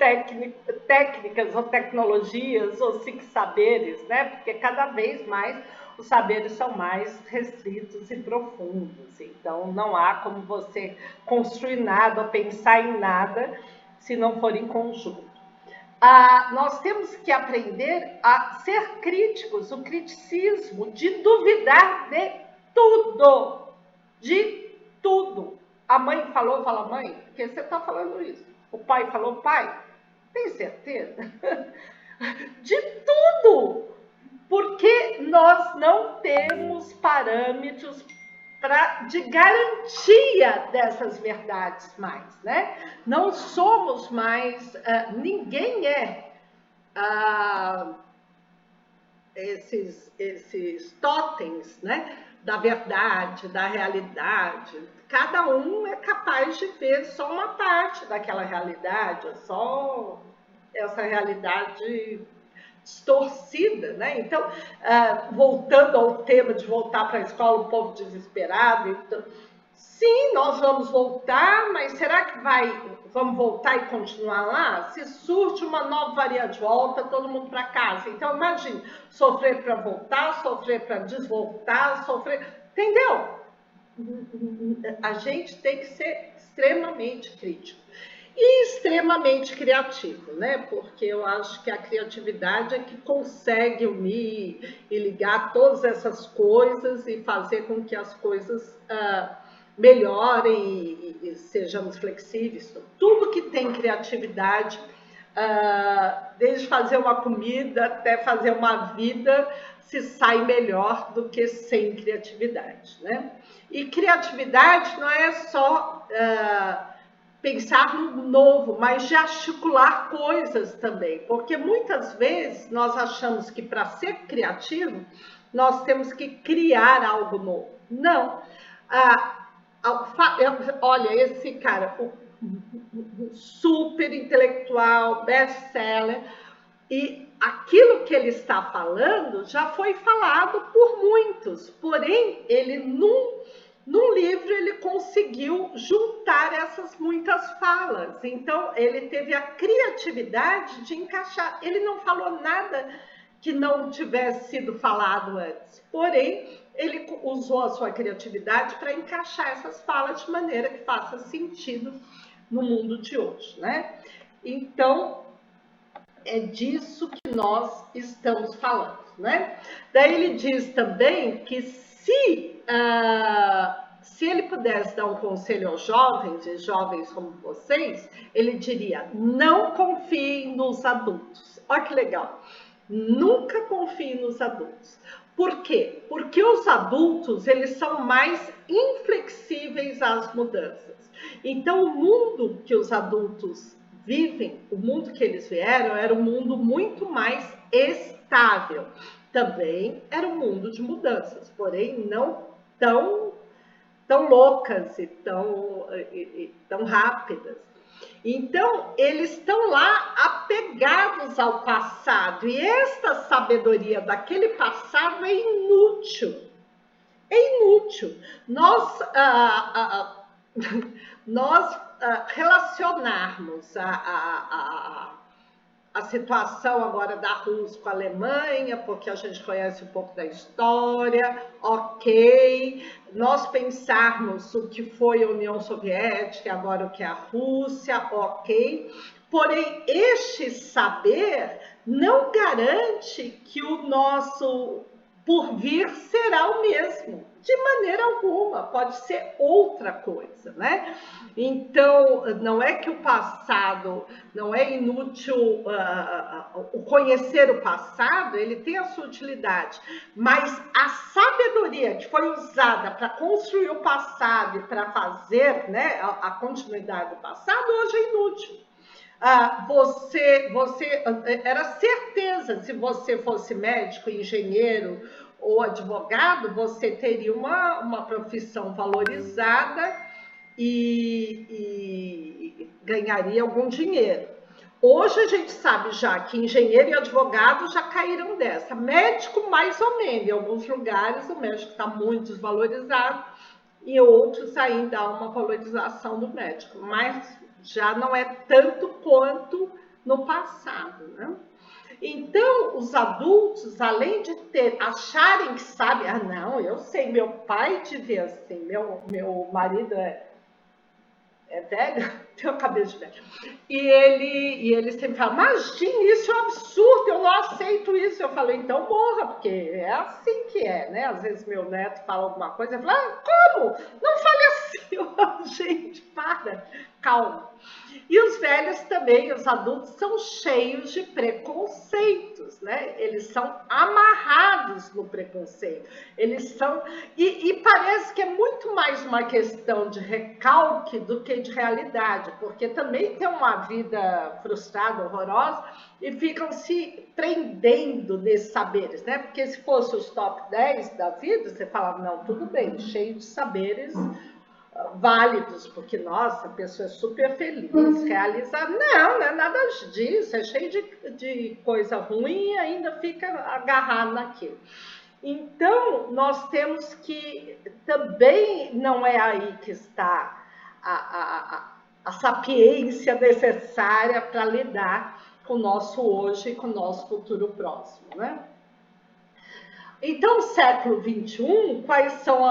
técnicas ou tecnologias ou 5 saberes, né? Porque cada vez mais os saberes são mais restritos e profundos. Então, não há como você construir nada ou pensar em nada se não for em conjunto. Nós temos que aprender a ser críticos, o criticismo, de duvidar de tudo, de tudo. A mãe falou, fala mãe, por que você está falando isso? O pai falou, pai, tem certeza? De tudo, porque nós não temos parâmetros de garantia dessas verdades mais, né? Não somos mais, ninguém é esses totens, né? Da verdade, da realidade. Cada um é capaz de ver só uma parte daquela realidade, só essa realidade distorcida, né? Então, voltando ao tema de voltar para a escola, o povo desesperado, então, sim, nós vamos voltar, mas será que vamos voltar e continuar lá? Se surge uma nova variante, volta todo mundo para casa. Então, imagine, sofrer para voltar, sofrer para desvoltar, sofrer... Entendeu? A gente tem que ser extremamente crítico. E extremamente criativo, né? Porque eu acho que a criatividade é que consegue unir e ligar todas essas coisas e fazer com que as coisas melhorem e sejamos flexíveis. Tudo que tem criatividade, desde fazer uma comida até fazer uma vida, se sai melhor do que sem criatividade, né? E criatividade não é só... pensar no novo, mas de articular coisas também, porque muitas vezes nós achamos que para ser criativo nós temos que criar algo novo. Não. Olha, esse cara, super intelectual, best-seller, e aquilo que ele está falando já foi falado por muitos, porém ele num livro ele conseguiu juntar essas muitas falas. Então, ele teve a criatividade de encaixar. Ele não falou nada que não tivesse sido falado antes. Porém, ele usou a sua criatividade para encaixar essas falas de maneira que faça sentido no mundo de hoje, né? Então, é disso que nós estamos falando, né? Daí ele diz também que se ele pudesse dar um conselho aos jovens, e jovens como vocês, ele diria, não confiem nos adultos. Olha que legal. Nunca confie nos adultos. Por quê? Porque os adultos, eles são mais inflexíveis às mudanças. Então, o mundo que os adultos vivem, o mundo que eles vieram, era um mundo muito mais estável. Também era um mundo de mudanças, porém não tão loucas e tão rápidas. Então, eles estão lá apegados ao passado, e esta sabedoria daquele passado é inútil. É inútil. Nós relacionarmos a situação agora da Rússia com a Alemanha, porque a gente conhece um pouco da história, ok. Nós pensarmos o que foi a União Soviética, agora o que é a Rússia, ok. Porém, este saber não garante que o nosso porvir será o mesmo. De maneira alguma, pode ser outra coisa, né? Então, não é que o passado, não é inútil o conhecer o passado, ele tem a sua utilidade, mas a sabedoria que foi usada para construir o passado e para fazer, né, a continuidade do passado, hoje é inútil. Você era certeza, se você fosse médico, engenheiro ou advogado, você teria uma profissão valorizada e ganharia algum dinheiro. Hoje a gente sabe já que engenheiro e advogado já caíram dessa. Médico, mais ou menos. Em alguns lugares o médico está muito desvalorizado, em outros ainda há uma valorização do médico, mas já não é tanto quanto no passado, né? Então, os adultos, além de acharem que sabem, não, eu sei, meu pai te vê assim, meu marido é velho, tem a cabeça de velho. E ele sempre fala, imagina, isso é um absurdo, eu não aceito isso. Eu falei, então morra, porque é assim que é, né? Às vezes meu neto fala alguma coisa, eu falo, como? Não fale assim. Eu falo, gente, para, calma. E os velhos também, os adultos, são cheios de preconceitos, né? Eles são amarrados no preconceito. Eles são... E parece que é muito mais uma questão de recalque do que de realidade, porque também tem uma vida frustrada, horrorosa, e ficam se prendendo nesses saberes, né? Porque se fosse os top 10 da vida, você falava, não, tudo bem, cheio de saberes válidos, porque, nossa, a pessoa é super feliz, realizada. Não é nada disso, é cheio de coisa ruim e ainda fica agarrado naquilo. Então, nós temos que, também não é aí que está a sapiência necessária para lidar com o nosso hoje e com o nosso futuro próximo, né? Então, século XXI, quais são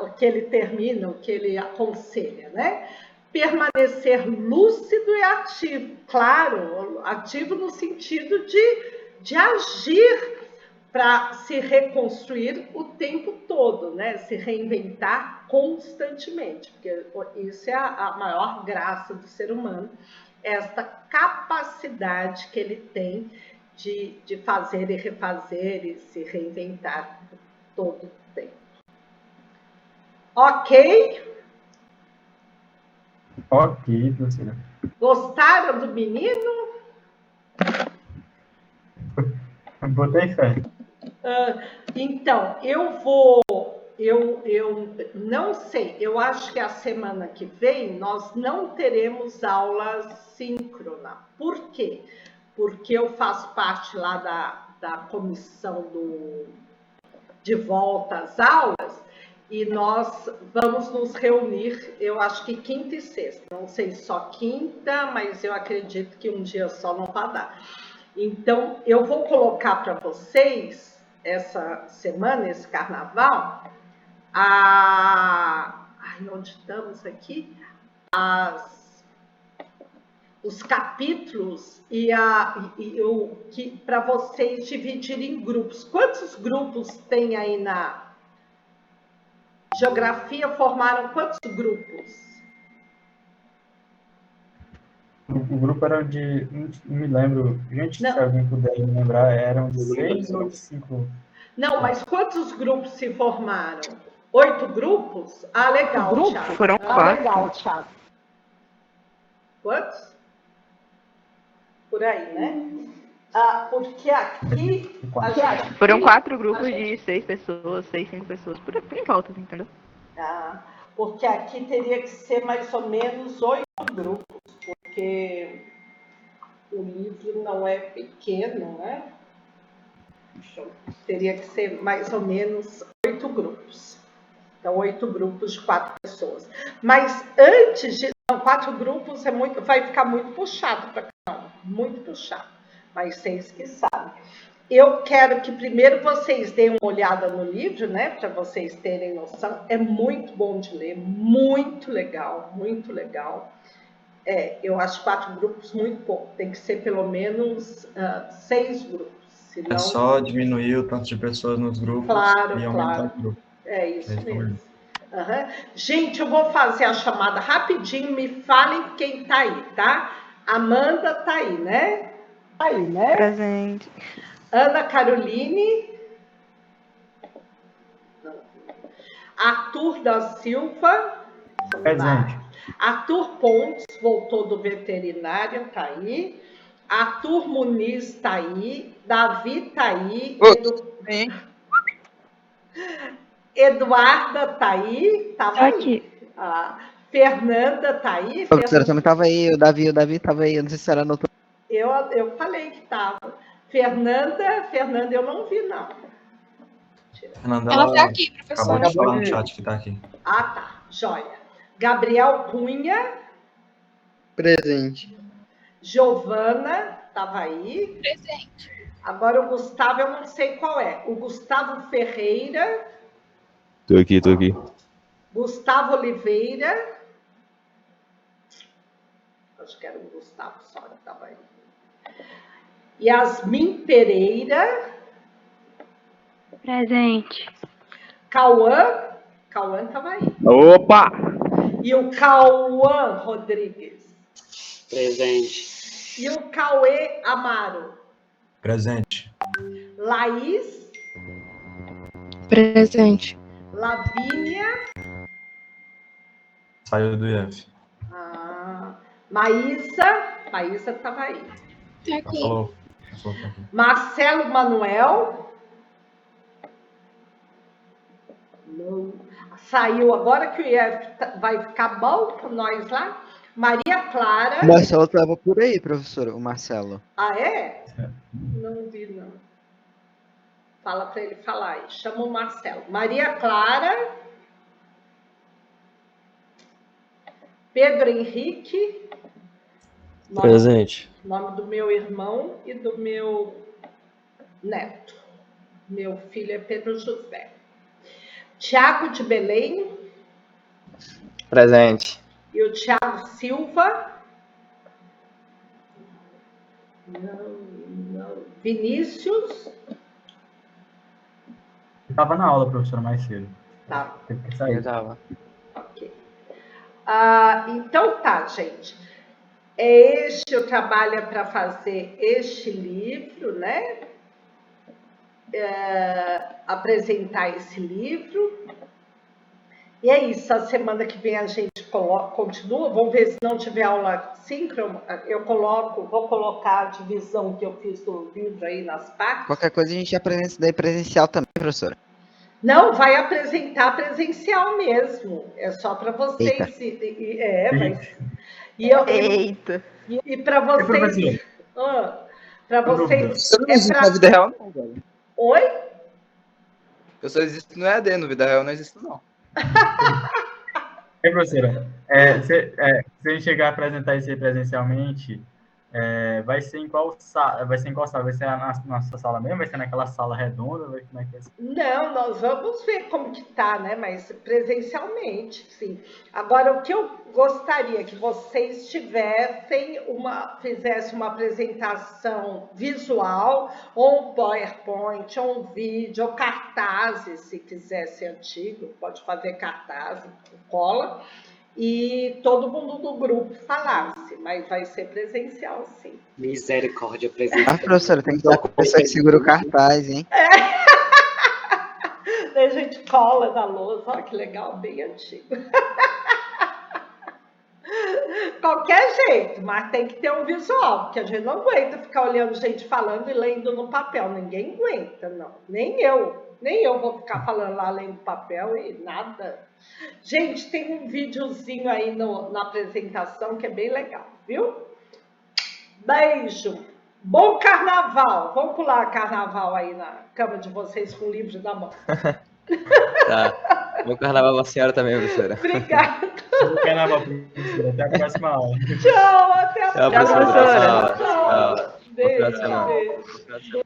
o que ele termina, o que ele aconselha, né? Permanecer lúcido e ativo. Claro, ativo no sentido de agir para se reconstruir o tempo todo, né? Se reinventar constantemente, porque isso é a maior graça do ser humano, esta capacidade que ele tem de fazer e refazer e se reinventar todo o tempo. Ok? Ok, professora. Gostaram do menino? Botei fé. Então, eu não sei, eu acho que a semana que vem nós não teremos aula síncrona. Por quê? Porque eu faço parte lá da comissão de volta às aulas, e nós vamos nos reunir, eu acho que quinta e sexta. Não sei só quinta, mas eu acredito que um dia só não vai dar. Então, eu vou colocar para vocês essa semana, esse carnaval, onde estamos aqui? Os capítulos para vocês dividirem em grupos. Quantos grupos tem aí na geografia? Formaram quantos grupos? O grupo era de, não me lembro, gente, se alguém puder me lembrar, eram de 6 ou de 5? Não, mas quantos grupos se formaram? 8 grupos? Ah, legal, Thiago. Foram 4. Legal, Thiago. Quantos? Por aí, né? Porque aqui... Foram 4 grupos de 6 pessoas, 6, 5 pessoas, por em volta, entendeu? Porque aqui teria que ser mais ou menos 8 grupos, porque o livro não é pequeno, né? Teria que ser mais ou menos 8 grupos. Então, 8 grupos de 4 pessoas. Mas antes de... 4 grupos vai ficar muito puxado para cada um. Muito puxado. Mas vocês que sabem. Eu quero que primeiro vocês deem uma olhada no livro, né? Para vocês terem noção. É muito bom de ler. Muito legal. Muito legal. Eu acho 4 grupos muito pouco. Tem que ser pelo menos 6 grupos. Senão... É só diminuir o tanto de pessoas nos grupos e aumentar o grupo. É isso mesmo. Gente, eu vou fazer a chamada rapidinho. Me falem quem tá aí, tá? Amanda tá aí, né? Presente. Ana Caroline. Arthur da Silva. Presente. Arthur Pontes, voltou do veterinário, tá aí. Arthur Muniz tá aí. Davi tá aí. Eduarda tá aí. Tava aí. Fernanda tá aí. A professora também tava aí, o Davi tava aí, eu não sei se era no outro. Eu falei que tava. Fernanda, eu não vi, não. Fernanda, Ela tá aqui, professora. Acabou de falar no chat que tá aqui. Tá. Joia. Gabriel Cunha. Presente. Giovana, tava aí. Presente. Agora o Gustavo, eu não sei qual é. O Gustavo Ferreira. Tô aqui. Gustavo Oliveira. Acho que era o Gustavo só que tava aí. Yasmin Pereira. Presente. Cauã tava aí. Opa! E o Cauã Rodrigues. Presente. E o Cauê Amaro. Presente. Laís. Presente. Lavínia. Saiu do IF. Maísa estava aí. Tá aqui. Falou. Marcelo Manuel. Não. Saiu agora que o IF vai ficar bom com nós lá. Maria Clara. O Marcelo tava por aí, professora, o Marcelo. É? Não vi, não. Fala para ele falar aí. Chama o Marcelo. Maria Clara. Pedro Henrique. Presente. Nome do meu irmão e do meu neto. Meu filho é Pedro José. Tiago de Belém. Presente. E o Tiago Silva. Não. Vinícius. Eu estava na aula, professora, mais cedo. Tá. Teve que sair. Eu tava. Ok. Então tá, gente. O trabalho para fazer este livro, né? Apresentar esse livro. E é isso, a semana que vem a gente continua. Vamos ver se não tiver aula síncrona, vou colocar a divisão que eu fiz do livro aí nas partes. Qualquer coisa a gente apresenta isso daí presencial também, professora. Não, vai apresentar presencial mesmo. É só para vocês. Eita. E para vocês. Para vocês. Eu não existo na vida real, não, velho. Oi? Eu só existo no EAD, no vida real não existo, não. Professora, se a gente chegar a apresentar isso aí presencialmente, Vai ser em qual sala? Vai ser em qual sala? Vai ser na nossa sala mesmo? Vai ser naquela sala redonda? Como é que é? Não, nós vamos ver como que tá, né? Mas presencialmente, sim. Agora, o que eu gostaria que vocês fizessem uma apresentação visual, ou um PowerPoint, ou um vídeo, ou cartazes, se quiser ser antigo, pode fazer cartaz, cola, e todo mundo do grupo falasse, mas vai ser presencial, sim. Misericórdia, presencial. Ah, professora, tem que estar com a pessoa que segura o cartaz, hein? Daí a gente cola na lousa, olha que legal, bem antigo. Qualquer jeito, mas tem que ter um visual, porque a gente não aguenta ficar olhando gente falando e lendo no papel. Ninguém aguenta, não. Nem eu vou ficar falando lá lendo papel e nada. Gente, tem um videozinho aí na apresentação que é bem legal, viu? Beijo. Bom carnaval. Vamos pular carnaval aí na cama de vocês com o livro na mão. Tá. Bom carnaval pra senhora também, professora. Obrigada. Bom carnaval, professora. Até a próxima aula. Tchau, até a próxima. Tchau, professora. Tchau. Beijo. Bom final de semana.